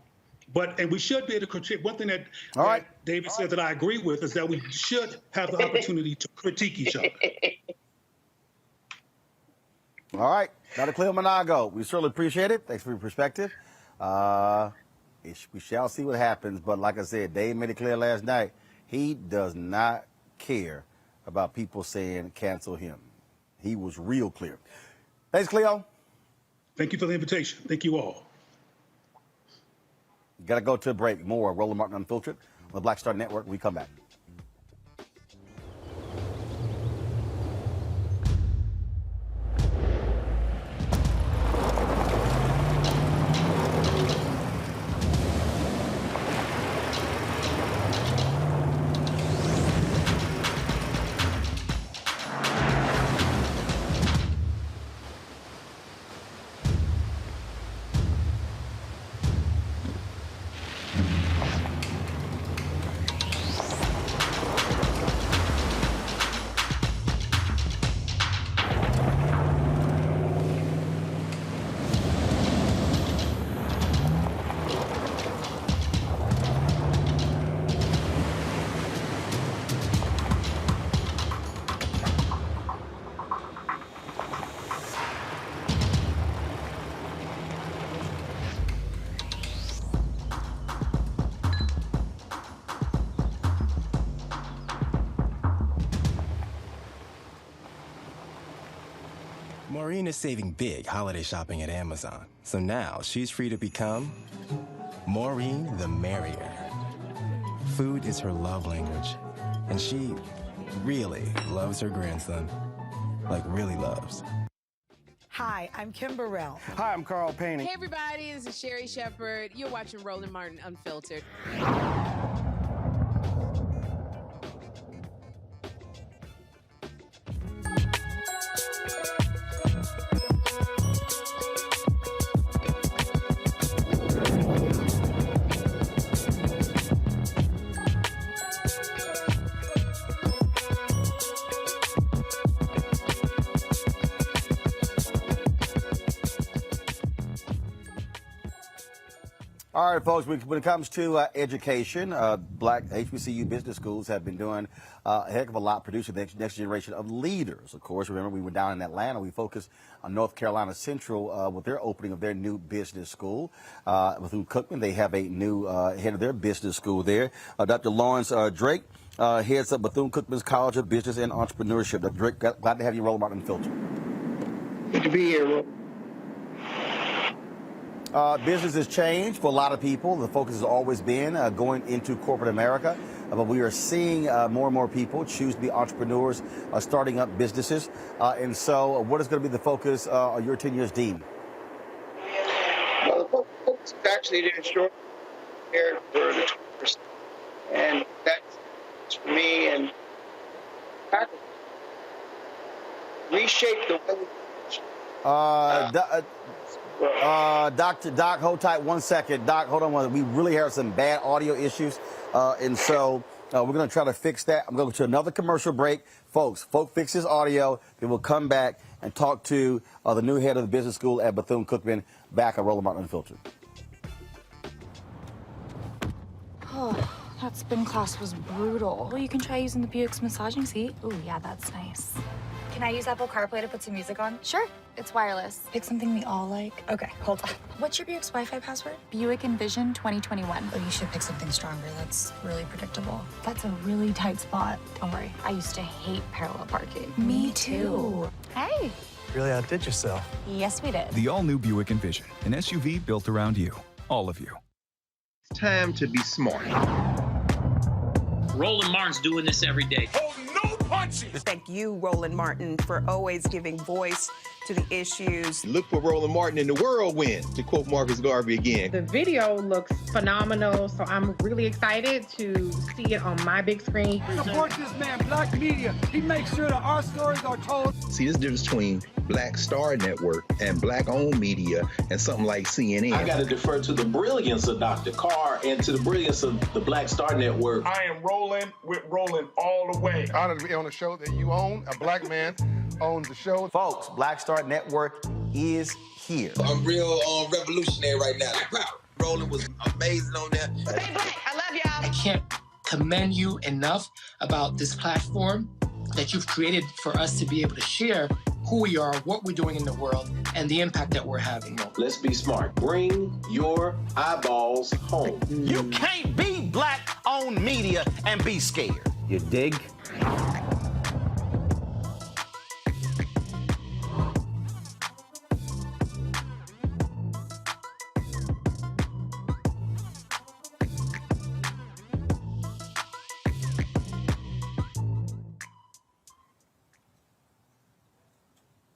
And we should be able to critique. One thing that David said that I agree with is that we should have the opportunity to critique each other. All right, Dr. Cleo Monago, we certainly appreciate it. Thanks for your perspective. We shall see what happens, but like I said, Dave made it clear last night, he does not care about people saying cancel him. He was real clear. Thanks, Cleo. Thank you for the invitation. Thank you all. Got to go to a break. More Roland Martin Unfiltered on the Black Star Network. We come back. Maureen is saving big holiday shopping at Amazon, so now she's free to become Maureen the Merrier. Food is her love language, and she really loves her grandson. Like, really loves. Hi, I'm Kim Burrell. Hi, I'm Carl Payne. Hey, everybody, this is Sherry Shepherd. You're watching Roland Martin Unfiltered. All right, folks, when it comes to education, black HBCU business schools have been doing a heck of a lot producing the next generation of leaders. Of course, remember, we were down in Atlanta. We focused on North Carolina Central with their opening of their new business school. Bethune-Cookman, they have a new head of their business school there. Dr. Lawrence Drake heads up Bethune-Cookman's College of Business and Entrepreneurship. Dr. Drake, glad to have you, Roland Martin Unfiltered. Good to be here, Roland. Business has changed for a lot of people. The focus has always been going into corporate America, but we are seeing more and more people choose to be entrepreneurs, starting up businesses. And so what is going to be the focus on your tenure as dean? Well, the focus is actually to ensure here for the 20%. And that's for me and reshape the way. Doc, hold tight 1 second. Doc, hold on. We really have some bad audio issues. And so we're going to try to fix that. I'm going to another commercial break. Folks, fix his audio. Then we'll come back and talk to the new head of the business school at Bethune-Cookman back on Roland Martin Unfiltered. Oh, that spin class was brutal. Well, you can try using the Buick's massaging seat. Oh, yeah, that's nice. Can I use Apple CarPlay to put some music on? Sure, it's wireless. Pick something we all like. Okay, hold on. What's your Buick's Wi-Fi password? Buick Envision 2021. Oh, you should pick something stronger. That's really predictable. That's a really tight spot. Don't worry, I used to hate parallel parking. Me too. Hey. Really outdid yourself. Yes, we did. The all-new Buick Envision, an SUV built around you, all of you. It's time to be smart. Roland Martin's doing this every day. Oh, no punches! Thank you, Roland Martin, for always giving voice to the issues. Look for Roland Martin in the whirlwind, to quote Marcus Garvey again. The video looks phenomenal, so I'm really excited to see it on my big screen. Support this man, Black Media. He makes sure that our stories are told. See, this difference between Black Star Network and Black-owned media and something like CNN. I got to defer to the brilliance of Dr. Carr and to the brilliance of the Black Star Network. I am rolling with Roland all the way. Honored to be on a show that you own. A black man owns the show. Folks, Black Star Network is here. I'm real revolutionary right now. Roland was amazing on there. Stay black. I love y'all. I can't commend you enough about this platform that you've created for us to be able to share who we are, what we're doing in the world, and the impact that we're having. Let's be smart. Bring your eyeballs home. You can't be black-owned media and be scared. You dig?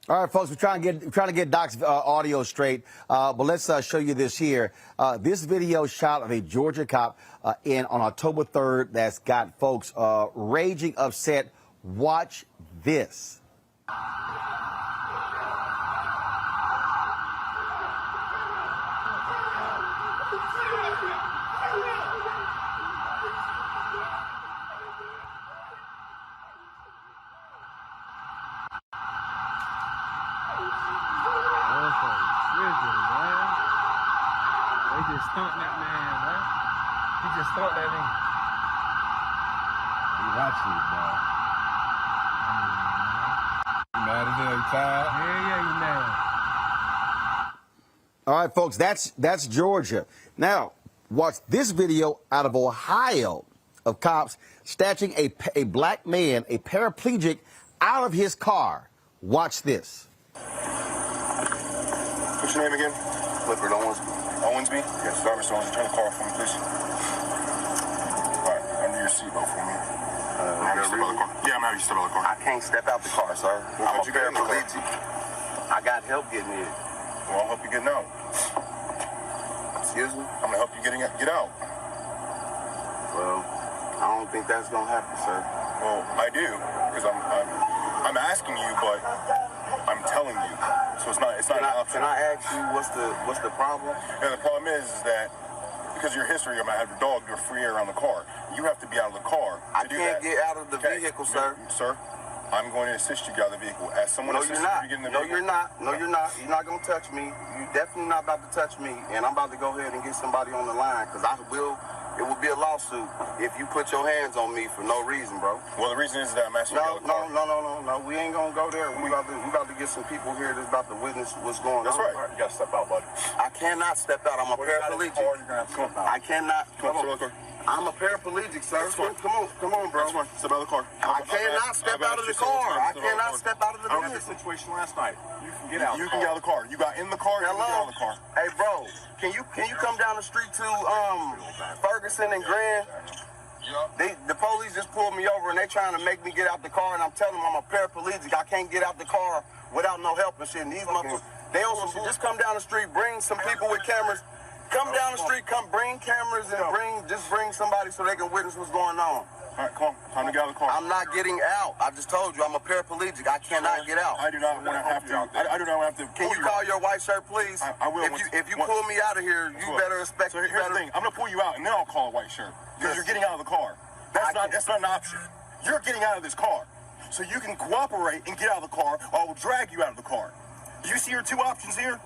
All right, folks, we're trying to get Doc's audio straight, but let's show you this here. This video shot of a Georgia cop on October 3rd that's got folks raging upset. Watch this. They just stumped that man, man. He just stumped that nigga. He watching it, bro. You mad as hell? You tired? Yeah, you mad. All right, folks, that's Georgia. Now, watch this video out of Ohio of cops snatching a black man, a paraplegic, out of his car. Watch this. What's your name again? Clifford Owensby? Yes, sir. Mr. Owensby, turn the car off for me, please. All right, under your seatbelt for me. Yeah, I'm having you step out of the car. I can't step out the car, sir. I'm a paraplegic. I got help getting in. Well, I'll help you getting out. Excuse me? I'm gonna help you get out. Well, I don't think that's gonna happen, sir. Well, I do, because I'm asking you, but I'm telling you. So it's not an option. Can I ask you what's the problem? Yeah, the problem is that because of your history, I'm gonna have your dog do a free air around the car. You have to be out of the car. I can't get out of the vehicle, sir. Sir, I'm going to assist you get out of the vehicle. As someone assists you to get in the vehicle. No, you're not. No, you're not. You're not gonna touch me. You're definitely not about to touch me. And I'm about to go ahead and get somebody on the line because it will be a lawsuit if you put your hands on me for no reason, bro. Well, the reason is that I'm asking you. No. We ain't gonna go there. We about to get some people here that's about to witness what's going on. That's right. You gotta step out, buddy. I cannot step out. I'm a paraplegic. I cannot. Come on. I'm a paraplegic, sir. Come on, bro. Step out of the car. I cannot step out of the car. I cannot step out of the vehicle. I had this situation last night. You can get out. You can get out of the car. You got in the car. Hello? You can get out of the car. Hey, bro. Can you come down the street to Ferguson and Grand? The police just pulled me over and they trying to make me get out the car, and I'm telling them I'm a paraplegic. I can't get out the car without no help and shit. And these motherfuckers, they also should just come down the street, bring some people with cameras. Come down the street, bring cameras and bring somebody so they can witness what's going on. All right, come on. Time to get out of the car. I'm not getting out. I just told you I'm a paraplegic. I cannot get out. I do not want to have to. I do not want to have to. Can you call your white shirt, please? I will. If you pull me out of here, you better expect. So here's the thing. I'm gonna pull you out and then I'll call a white shirt because you're getting out of the car. That's not an option. You're getting out of this car, so you can cooperate and get out of the car, or I will drag you out of the car. Do you see your two options here?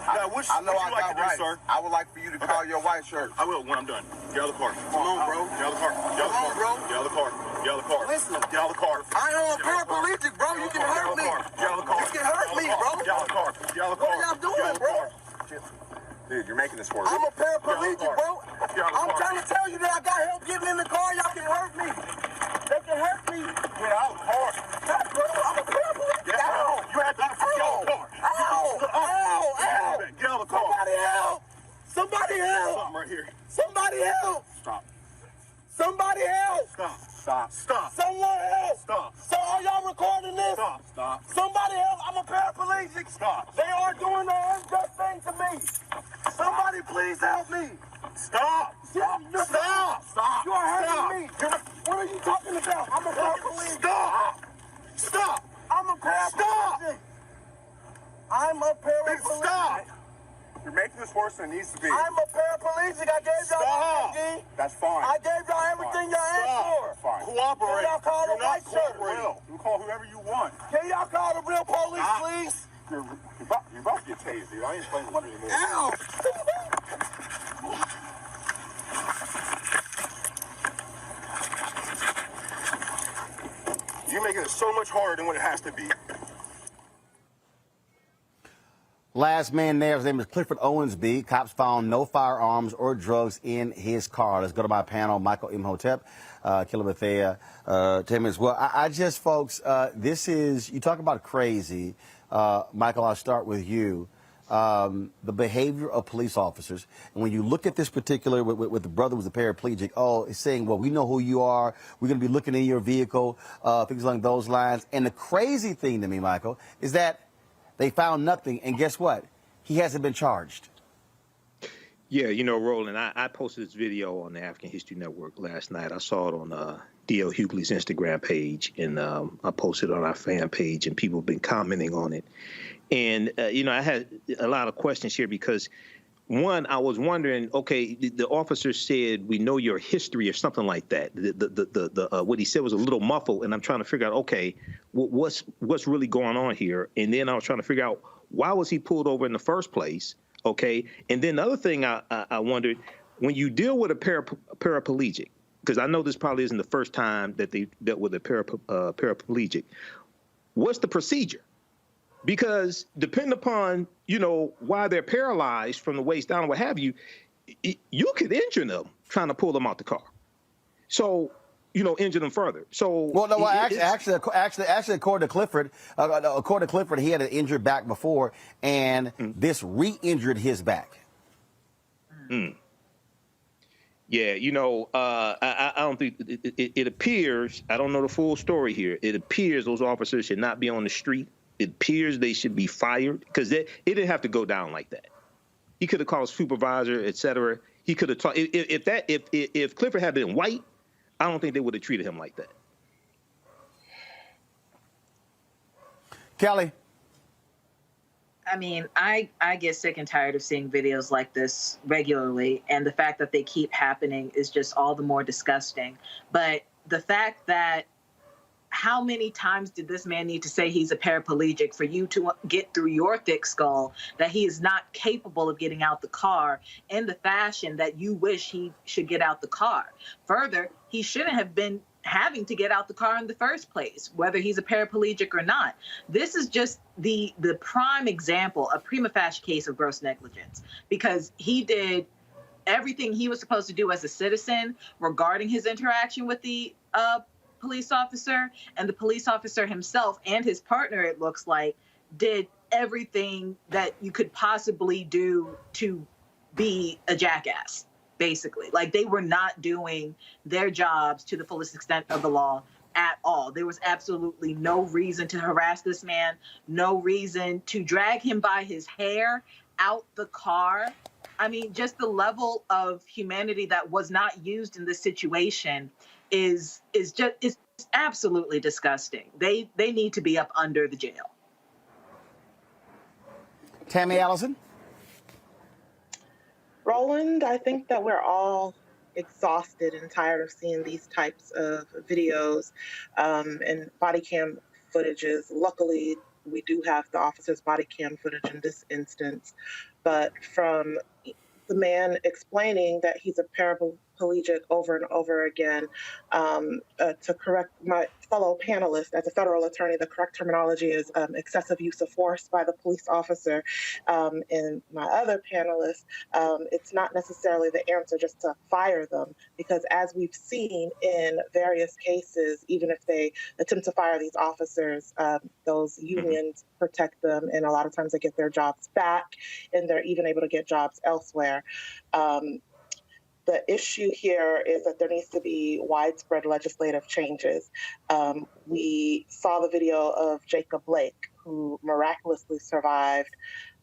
Now, which would you like to do, sir? I would like for you to call your white shirt. I will when I'm done. Get out of the car. Come on, bro. Get out of the car. Get out of the car. Come on, bro. Get out of the car. Get out of the car. Listen. Get out of the car. I am a paraplegic, bro. You can hurt me. Get out of the car. You can hurt me, bro. Get out of the car. Get out of the car. What are y'all doing, bro? Dude, you're making this worse. I'm a paraplegic, bro. I'm trying to tell you that I got help getting in the car. Y'all can hurt me. They can hurt me. Get out of the car. Bro, I'm a paraplegic. Get out. You have to get out of the car. Ow. Get out of the car. Somebody help. Somebody help. Stop right here. Somebody help. Stop. Somebody help. Stop. Someone help. Stop. So are y'all recording this? Stop. Somebody help. I'm a paraplegic. Stop. They are doing the unjust thing to me. Somebody please help me. Stop. Stop. You are hurting me. What are you talking about? I'm a paraplegic. Stop. I'm a paraplegic. I'm a paraplegic. Stop. You're making this worse than it needs to be. I'm a paraplegic. I gave y'all my ID. That's fine. I gave y'all everything y'all asked for. That's fine. Cooperate. Can y'all call the white shirt? You call whoever you want. Can y'all call the real police, please? You're about to get tased, dude. I ain't playing with you anymore. Ow! it so much harder than what it has to be. Last man there, his name is Clifford Owensby. Cops found no firearms or drugs in his car. Let's go to my panel, Michael Imhotep, Kilabethea, Tim as well. I just, folks, this is, you talk about crazy. Michael, I'll start with you. The behavior of police officers. And when you look at this particular, with the brother who's a paraplegic, it's saying, well, we know who you are. We're going to be looking in your vehicle, things along those lines. And the crazy thing to me, Michael, is that they found nothing. And guess what? He hasn't been charged. Yeah, Roland, I posted this video on the African History Network last night. I saw it on D.L. Hughley's Instagram page, and I posted it on our fan page, and people have been commenting on it. And, I had a lot of questions here because, one, I was wondering, okay, the officer said, we know your history or something like that. What he said was a little muffled, and I'm trying to figure out, okay, what's really going on here? And then I was trying to figure out, why was he pulled over in the first place? Okay. And then the other thing I wondered, when you deal with a paraplegic, because I know this probably isn't the first time that they dealt with a paraplegic, what's the procedure? Because depending upon, why they're paralyzed from the waist down or what have you, you could injure them trying to pull them out the car. So, injure them further. So, actually, according to Clifford, he had an injured back before, and this re-injured his back. Yeah, I don't think it appears. I don't know the full story here. It appears those officers should not be on the street. It appears they should be fired because it didn't have to go down like that. He could have called a supervisor, et cetera. He could have talked. If Clifford had been white, I don't think they would have treated him like that. Kelly. I mean, I get sick and tired of seeing videos like this regularly, and the fact that they keep happening is just all the more disgusting. But the fact that how many times did this man need to say he's a paraplegic for you to get through your thick skull that he is not capable of getting out the car in the fashion that you wish he should get out the car? Further, he shouldn't have been having to get out the car in the first place, whether he's a paraplegic or not. This is just the prime example, a prima facie case of gross negligence, because he did everything he was supposed to do as a citizen regarding his interaction with the police officer, and the police officer himself and his partner, it looks like, did everything that you could possibly do to be a jackass, basically. Like, they were not doing their jobs to the fullest extent of the law at all. There was absolutely no reason to harass this man, no reason to drag him by his hair out the car. I mean, just the level of humanity that was not used in this situation is absolutely disgusting. They need to be up under the jail. Tammy Allison? Roland, I think that we're all exhausted and tired of seeing these types of videos and body cam footages. Luckily, we do have the officer's body cam footage in this instance, but from the man explaining that he's a paraplegic over and over again, to correct my fellow panelists, as a federal attorney, the correct terminology is excessive use of force by the police officer. And my other panelists, it's not necessarily the answer just to fire them, because as we've seen in various cases, even if they attempt to fire these officers, those unions protect them, and a lot of times they get their jobs back, and they're even able to get jobs elsewhere. The issue here is that there needs to be widespread legislative changes. We saw the video of Jacob Blake, who miraculously survived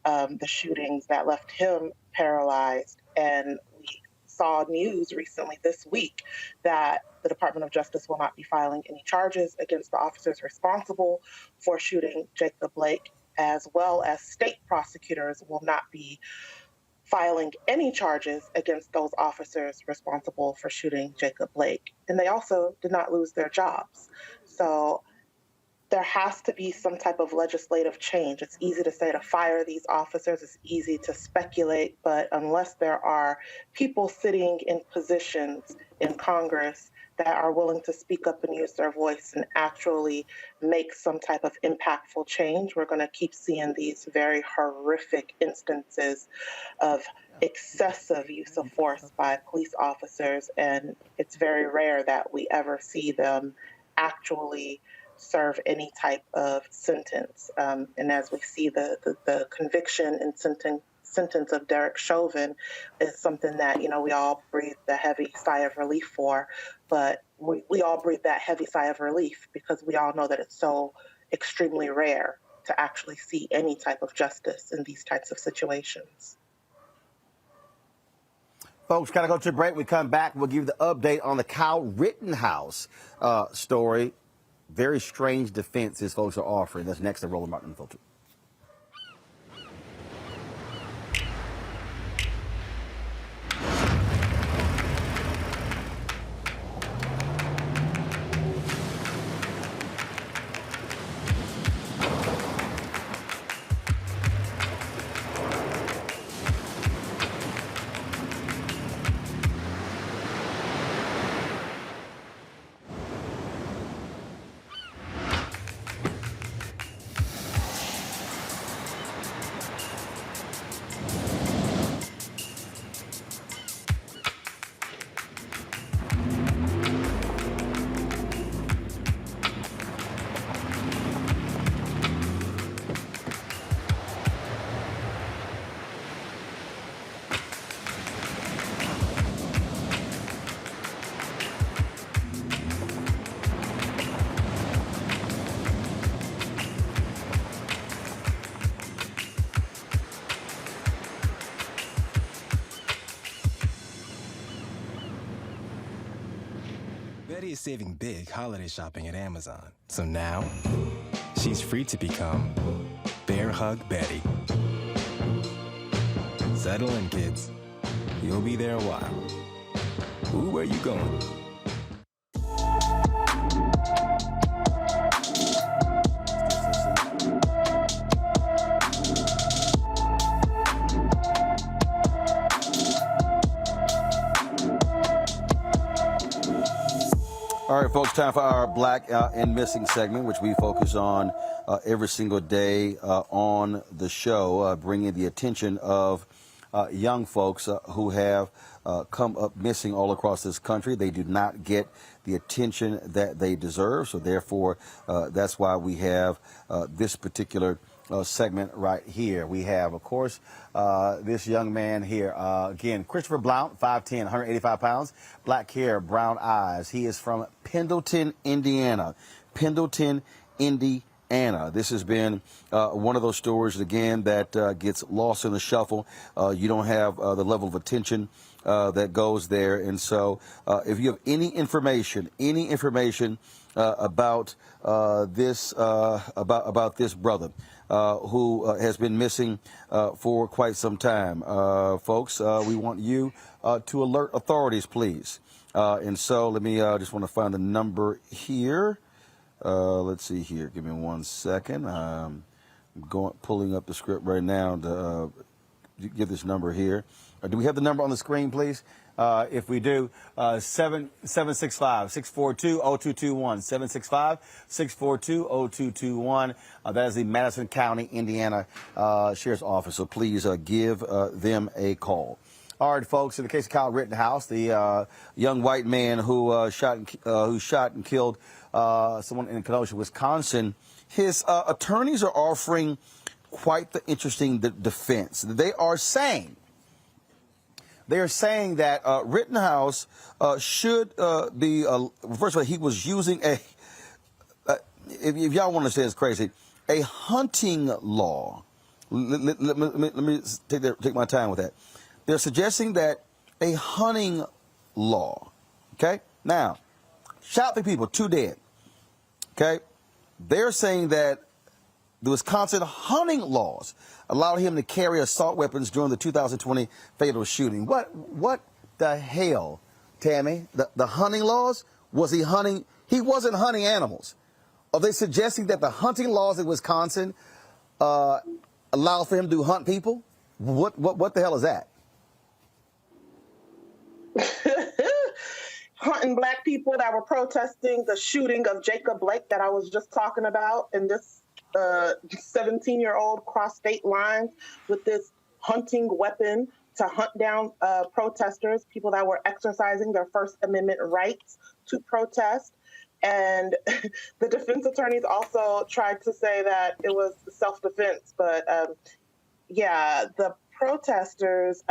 the shootings that left him paralyzed. And we saw news recently this week that the Department of Justice will not be filing any charges against the officers responsible for shooting Jacob Blake, as well as state prosecutors will not be filing any charges against those officers responsible for shooting Jacob Blake. And they also did not lose their jobs. So there has to be some type of legislative change. It's easy to say to fire these officers. It's easy to speculate, but unless there are people sitting in positions in Congress that are willing to speak up and use their voice and actually make some type of impactful change, we're going to keep seeing these very horrific instances of excessive use of force by police officers. And it's very rare that we ever see them actually serve any type of sentence. And as we see the conviction and sentence of Derek Chauvin is something that, we all breathe a heavy sigh of relief for, but we all breathe that heavy sigh of relief because we all know that it's so extremely rare to actually see any type of justice in these types of situations. Folks, gotta go to a break. We come back, we'll give you the update on the Kyle Rittenhouse story. Very strange defense these folks are offering. That's next to Roland Martin Unfiltered. Betty is saving big holiday shopping at Amazon. So now, she's free to become Bear Hug Betty. Settle in, kids. You'll be there a while. Ooh, where you going? All right, folks, time for our Black and Missing segment, which we focus on every single day on the show, bringing the attention of young folks who have come up missing all across this country. They do not get the attention that they deserve, so therefore that's why we have this particular segment right here. We have, of course, this young man here. Again, Christopher Blount, 5'10", 185 pounds, black hair, brown eyes. He is from Pendleton, Indiana. Pendleton, Indiana. This has been one of those stories, again, that gets lost in the shuffle. You don't have the level of attention that goes there. And so if you have any information about this brother who has been missing for quite some time, folks, we want you to alert authorities, please. And so let me just want to find the number here. Let's see here. Give me 1 second. I'm pulling up the script right now to give this number here. Do we have the number on the screen, please? If we do, 765-642-0221, 765-642-0221. That is the Madison County, Indiana Sheriff's Office. So please give them a call. All right, folks. In the case of Kyle Rittenhouse, the young white man who shot and killed someone in Kenosha, Wisconsin, his attorneys are offering quite the interesting defense. They are saying that Rittenhouse should be, first of all, he was using if y'all want to say it's crazy, a hunting law. Let me take my time with that. They're suggesting that a hunting law, okay? Now, shot the people, 2 dead, okay? They're saying that the Wisconsin hunting laws allowed him to carry assault weapons during the 2020 fatal shooting. What the hell, Tammy? The hunting laws? Was he hunting? He wasn't hunting animals. Are they suggesting that the hunting laws in Wisconsin allow for him to hunt people? What the hell is that? hunting Black people that were protesting the shooting of Jacob Blake that I was just talking about, and this 17-year-old crossed state lines with this hunting weapon to hunt down protesters, people that were exercising their First Amendment rights to protest. And the defense attorneys also tried to say that it was self-defense, but yeah, the protesters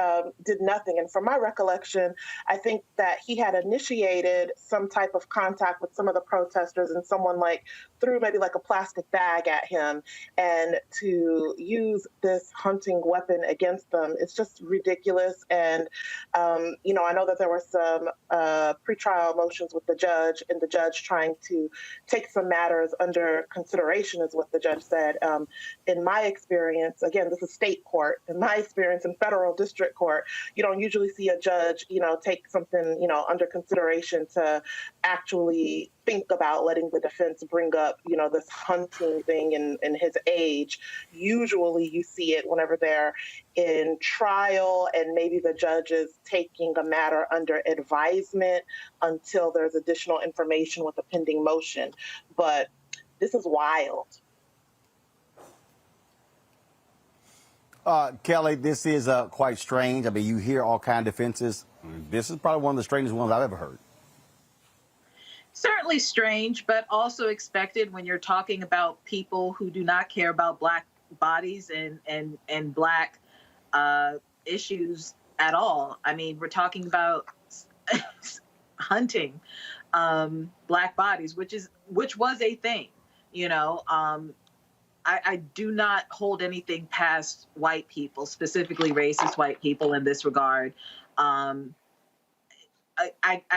did nothing. And from my recollection, I think that he had initiated some type of contact with some of the protesters, and someone like threw maybe like a plastic bag at him. And to use this hunting weapon against them, it's just ridiculous. And, you know, I know that there were some pretrial motions with the judge, and the judge trying to take some matters under consideration is what the judge said. In my experience, again, this is state court. In my experience in federal district court, you don't usually see a judge, you know, take something, you know, under consideration to actually think about letting the defense bring up, you know, this hunting thing in his age. Usually you see it whenever they're in trial and maybe the judge is taking a matter under advisement until there's additional information with a pending motion. But this is wild. Kelly, this is quite strange. I mean, you hear all kinds of defenses. This is probably one of the strangest ones I've ever heard. Certainly strange, but also expected when you're talking about people who do not care about Black bodies and Black issues at all. I mean, we're talking about hunting Black bodies, which was a thing, you know. I do not hold anything past white people, specifically racist white people in this regard. I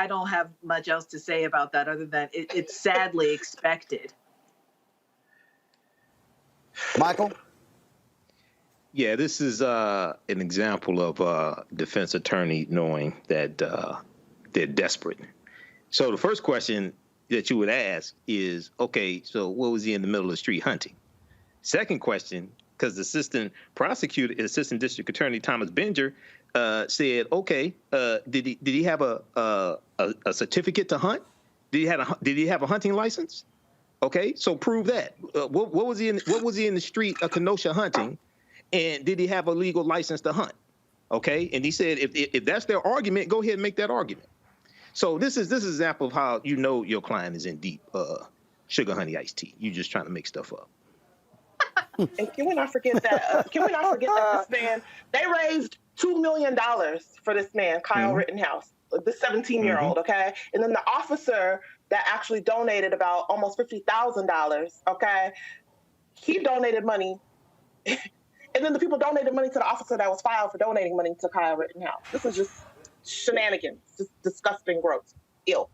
don't have much else to say about that other than it's sadly expected. Michael? Yeah, this is an example of a defense attorney knowing that they're desperate. So the first question that you would ask is, okay, so what was he in the middle of the street hunting? Second question, because the assistant district attorney Thomas Benger said, okay, did he have a certificate to hunt? Did he have a hunting license? Okay, so prove that. What was he in the street of Kenosha hunting, and did he have a legal license to hunt? Okay, and he said if that's their argument, go ahead and make that argument. So this is an example of how you know your client is in deep sugar honey iced tea. You're just trying to make stuff up. And can we not forget that? This man, they raised $2 million for this man, Kyle Rittenhouse, the 17-year-old, okay? And then the officer that actually donated about almost $50,000, okay? He donated money. And then the people donated money to the officer that was filed for donating money to Kyle Rittenhouse. This is just shenanigans, just disgusting, gross, ill.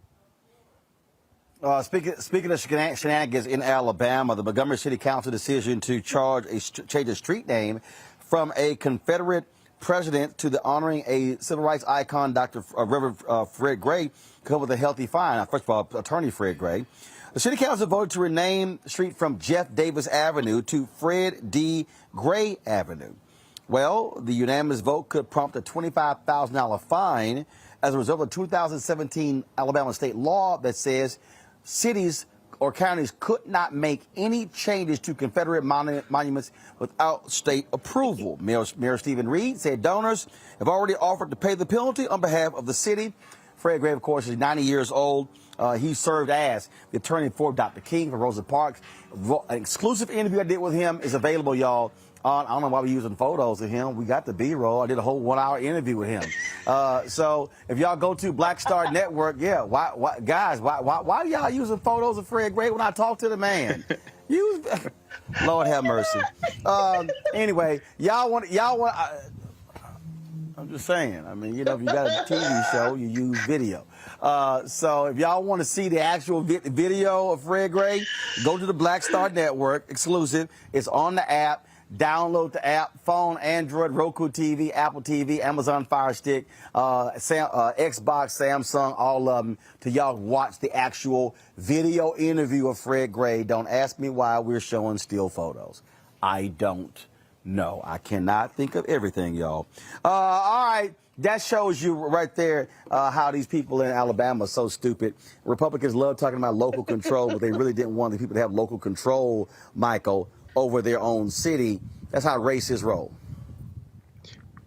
Speaking of shenanigans in Alabama, the Montgomery City Council decision to change a street name from a Confederate president to the honoring a civil rights icon, Dr. Reverend Fred Gray, come with a healthy fine. First of all, attorney Fred Gray. The City Council voted to rename the street from Jeff Davis Avenue to Fred D. Gray Avenue. Well, the unanimous vote could prompt a $25,000 fine as a result of a 2017 Alabama state law that says cities or counties could not make any changes to Confederate monuments without state approval. Mayor Stephen Reed said donors have already offered to pay the penalty on behalf of the city. Fred Gray, of course, is 90 years old. He served as the attorney for Dr. King for Rosa Parks. An exclusive interview I did with him is available, y'all. I don't know why we're using photos of him. We got the B-roll. I did a whole 1-hour interview with him. So if y'all go to Black Star Network, yeah, why are y'all using photos of Fred Gray when I talk to the man? Lord have mercy. Anyway, y'all want. I'm just saying. I mean, you know, if you got a TV show, you use video. So if y'all want to see the actual video of Fred Gray, go to the Black Star Network, exclusive. It's on the app. Download the app, phone, Android, Roku TV, Apple TV, Amazon Fire Stick, Xbox, Samsung, all of them, to y'all watch the actual video interview of Fred Gray. Don't ask me why we're showing still photos. I don't know. I cannot think of everything, y'all. All right. That shows you right there how these people in Alabama are so stupid. Republicans love talking about local control, but they really didn't want the people to have local control, Michael, over their own city. That's how racists roll.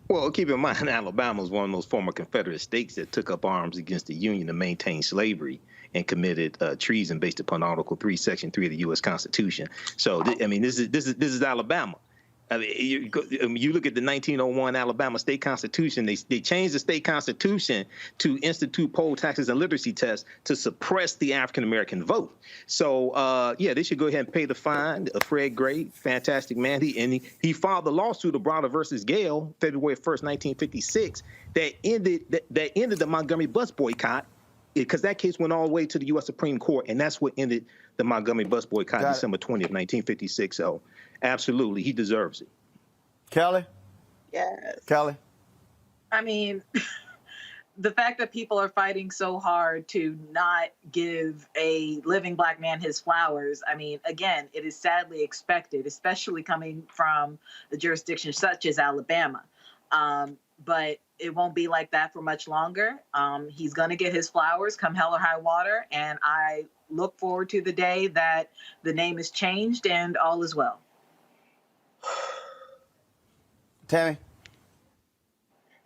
Well, keep in mind, Alabama was one of those former Confederate states that took up arms against the Union to maintain slavery and committed treason based upon Article 3, Section 3 of the U.S. Constitution. So, I mean, this is Alabama. I mean, you look at the 1901 Alabama state constitution, they changed the state constitution to institute poll taxes and literacy tests to suppress the African-American vote. So, yeah, they should go ahead and pay the fine. Fred Gray, fantastic man. He filed the lawsuit of Browder versus Gale, February 1st, 1956, that ended the Montgomery bus boycott, because that case went all the way to the U.S. Supreme Court, and that's what ended the Montgomery bus boycott December 20th, 1956. So, absolutely, he deserves it. Kelly? Yes. Kelly? I mean, the fact that people are fighting so hard to not give a living Black man his flowers, I mean, again, it is sadly expected, especially coming from the jurisdiction such as Alabama. But it won't be like that for much longer. He's going to get his flowers come hell or high water, and I look forward to the day that the name is changed and all is well. Tammy?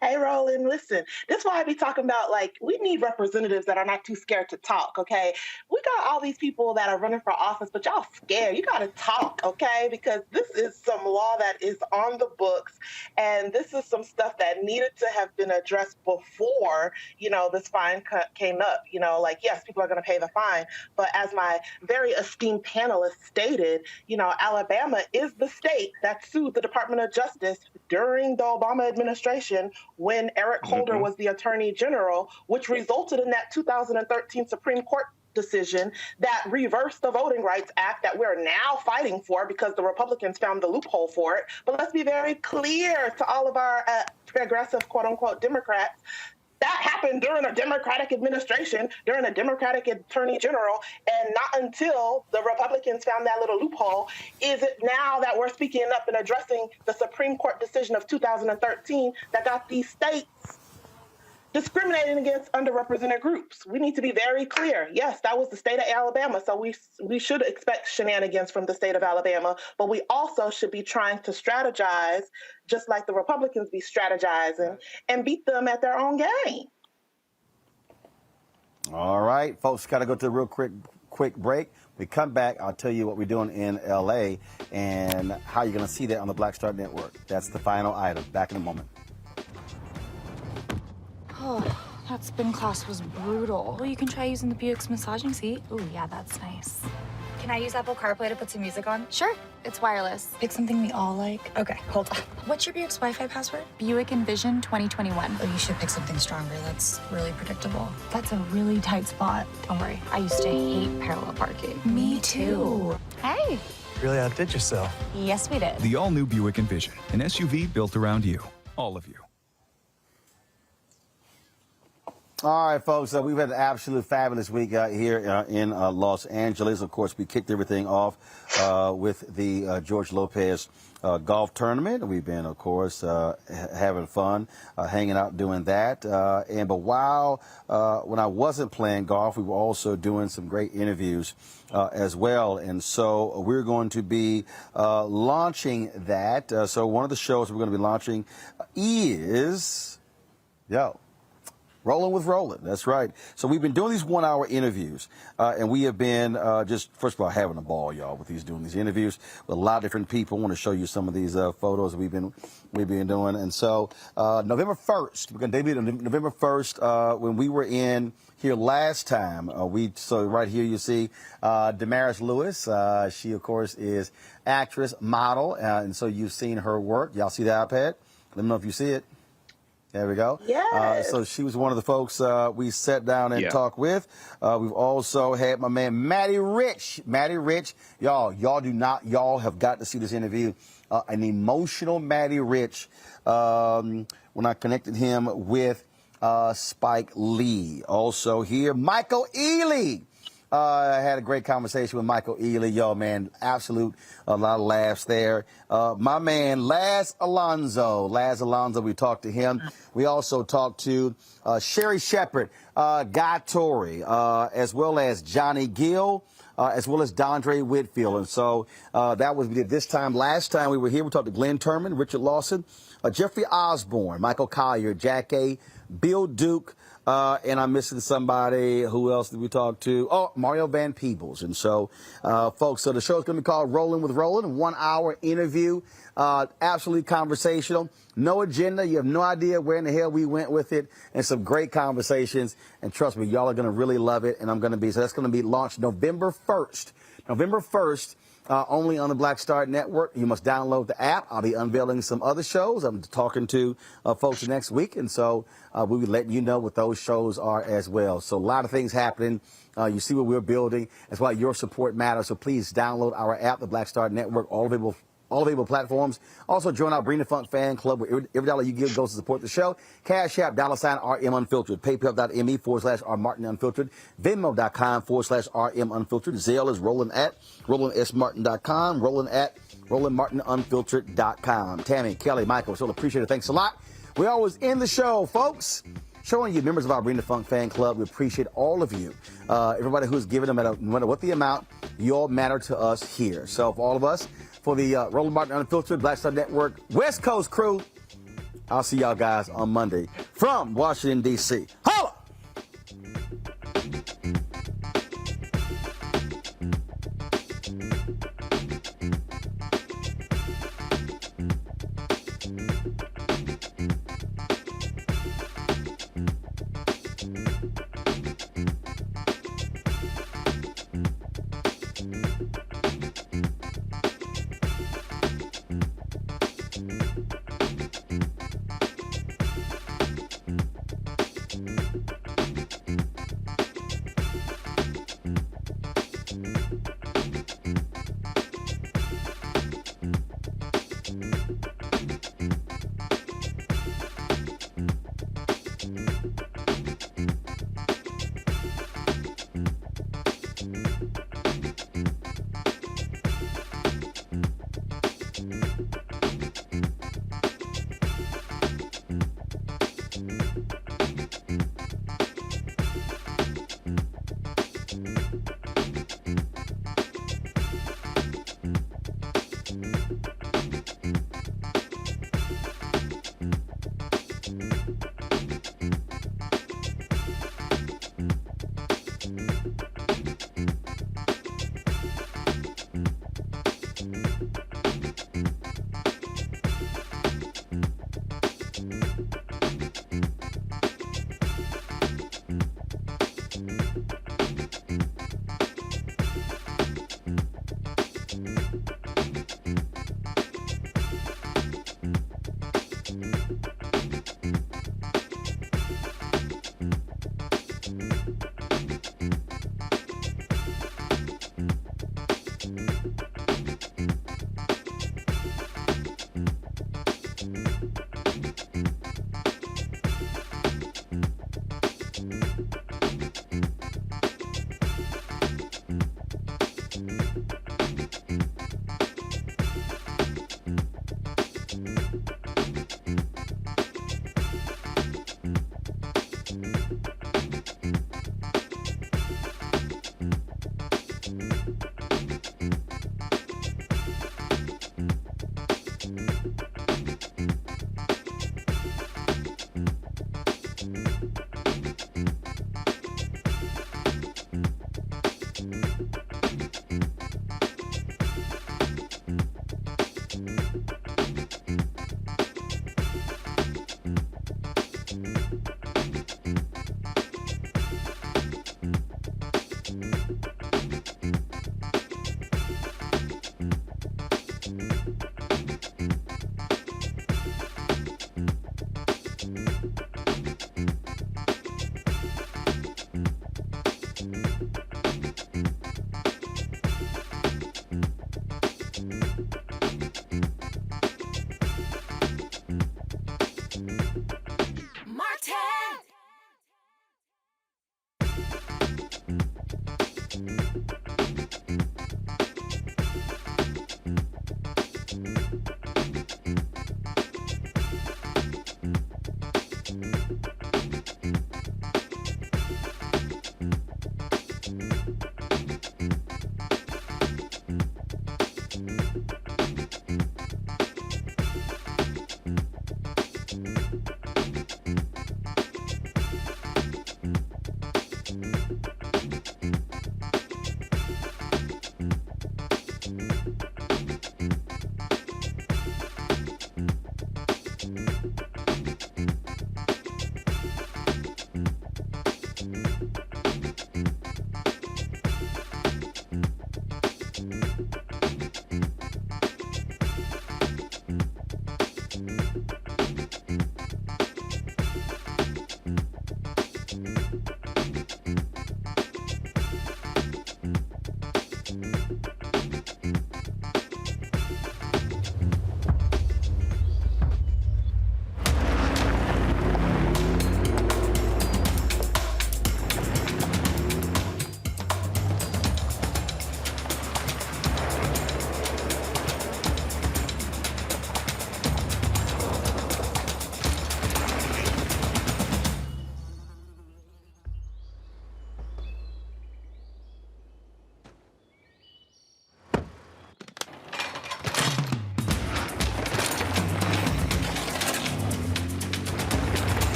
Hey, Roland, listen, this is why I be talking about, like, we need representatives that are not too scared to talk, okay? We got all these people that are running for office, but y'all scared. You got to talk, okay? Because this is some law that is on the books, and this is some stuff that needed to have been addressed before, you know, this fine came up. You know, like, yes, people are going to pay the fine, but as my very esteemed panelist stated, you know, Alabama is the state that sued the Department of Justice during the Obama administration when Eric Holder was the Attorney General, which resulted in that 2013 Supreme Court decision that reversed the Voting Rights Act that we're now fighting for because the Republicans found the loophole for it. But let's be very clear to all of our progressive, quote-unquote, Democrats. That happened during a Democratic administration, during a Democratic Attorney General, and not until the Republicans found that little loophole is it now that we're speaking up and addressing the Supreme Court decision of 2013 that got these states discriminating against underrepresented groups. We need to be very clear. Yes, that was the state of Alabama, so we should expect shenanigans from the state of Alabama, but we also should be trying to strategize just like the Republicans be strategizing and beat them at their own game. All right, folks, got to go to a real quick break. We come back, I'll tell you what we're doing in L.A. and how you're going to see that on the Black Star Network. That's the final item. Back in a moment. Oh, that spin class was brutal. Well, you can try using the Buick's massaging seat. Ooh, yeah, that's nice. Can I use Apple CarPlay to put some music on? Sure, it's wireless. Pick something we all like. Okay, hold on. What's your Buick's Wi-Fi password? Buick Envision 2021. Oh, you should pick something stronger. That's really predictable. That's a really tight spot. Don't worry, I used to hate parallel parking. Me too. Hey. Really outdid yourself. Yes, we did. The all-new Buick Envision, an SUV built around you. All of you. All right, folks, we've had an absolute fabulous week here in Los Angeles. Of course, we kicked everything off with the George Lopez golf tournament. We've been, of course, having fun, hanging out doing that. But while when I wasn't playing golf, we were also doing some great interviews as well. And so we're going to be launching that. So one of the shows we're going to be launching is, Rolling with Roland, that's right. So we've been doing these 1-hour interviews, and we have been just, first of all, having a ball, y'all, with doing these interviews with a lot of different people. I want to show you some of these photos that we've been doing. And so November 1st, we're going to debut on November 1st when we were in here last time. So right here you see Damaris Lewis. She, of course, is actress, model, and so you've seen her work. Y'all see the iPad? Let me know if you see it. There we go. Yes. So she was one of the folks we sat down and talked with. We've also had my man Matty Rich. Matty Rich, y'all have got to see this interview. An emotional Matty Rich when I connected him with Spike Lee. Also here, Michael Ealy. I had a great conversation with Michael Ealy. Yo, man, absolute a lot of laughs there. My man, Laz Alonso. We talked to him. We also talked to Sherry Shepard, Guy Torrey, as well as Johnny Gill, as well as Dondre Whitfield. And so that was we did this time. Last time we were here, we talked to Glenn Turman, Richard Lawson, Jeffrey Osborne, Michael Collier, Jack A., Bill Duke, and I'm missing somebody. Who else did we talk to? Oh, Mario Van Peebles. And so, folks, so the show's going to be called Rolling with Roland, a 1 hour interview, absolutely conversational, no agenda. You have no idea where in the hell we went with it, and some great conversations. And trust me, y'all are going to really love it. And so that's going to be launched November 1st. November 1st. Only on the Black Star Network. You must download the app. I'll be unveiling some other shows. I'm talking to folks next week, and so we'll be letting you know what those shows are as well. So a lot of things happening. You see what we're building. That's why your support matters. So please download our app, the Black Star Network, all available platforms. Also, join our Bring the Funk fan club, where every dollar you give goes to support the show. Cash App, $RM Unfiltered. PayPal.me/R Martin Unfiltered. Venmo.com/RM Unfiltered. Zelle is Roland at RolandSMartin.com. Roland at RolandMartinUnfiltered.com. Tammy, Kelly, Michael, so appreciate it. Thanks a lot. We always end the show, folks, showing you members of our Bring the Funk fan club. We appreciate all of you. Everybody who's given them, no matter what the amount, you all matter to us here. So for all of us, for the Roland Martin Unfiltered Black Star Network West Coast crew, I'll see y'all guys on Monday from Washington, D.C. Holla!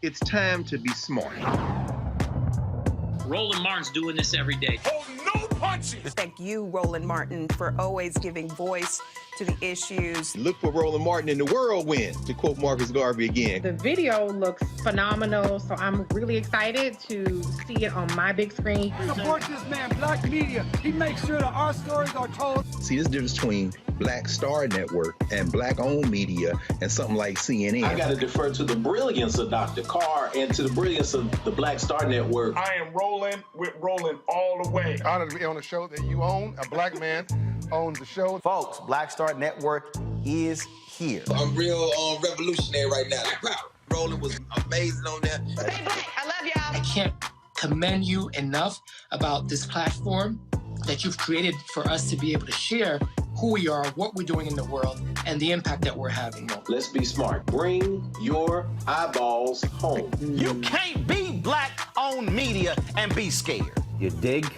it's time to be smart. Roland Martin's doing this every day. Oh, no punches! Thank you, Roland Martin, for always giving voice to the issues. Look for Roland Martin in the whirlwind, to quote Marcus Garvey again. The video looks phenomenal, so I'm really excited to see it on my big screen. Support this man, Black Media. He makes sure that our stories are told. See, this difference between Black Star Network and Black-owned media and something like CNN. I got to defer to the brilliance of Dr. Carr and to the brilliance of the Black Star Network. I am rolling with Roland all the way. Honored to be on a show that you own. A black man owns the show. Folks, Black Star Network is here. I'm real revolutionary right now. Roland was amazing on there. Stay black. I love y'all. I can't commend you enough about this platform that you've created for us to be able to share who we are, what we're doing in the world, and the impact that we're having. Let's be smart. Bring your eyeballs home. You can't be black-owned media and be scared. You dig?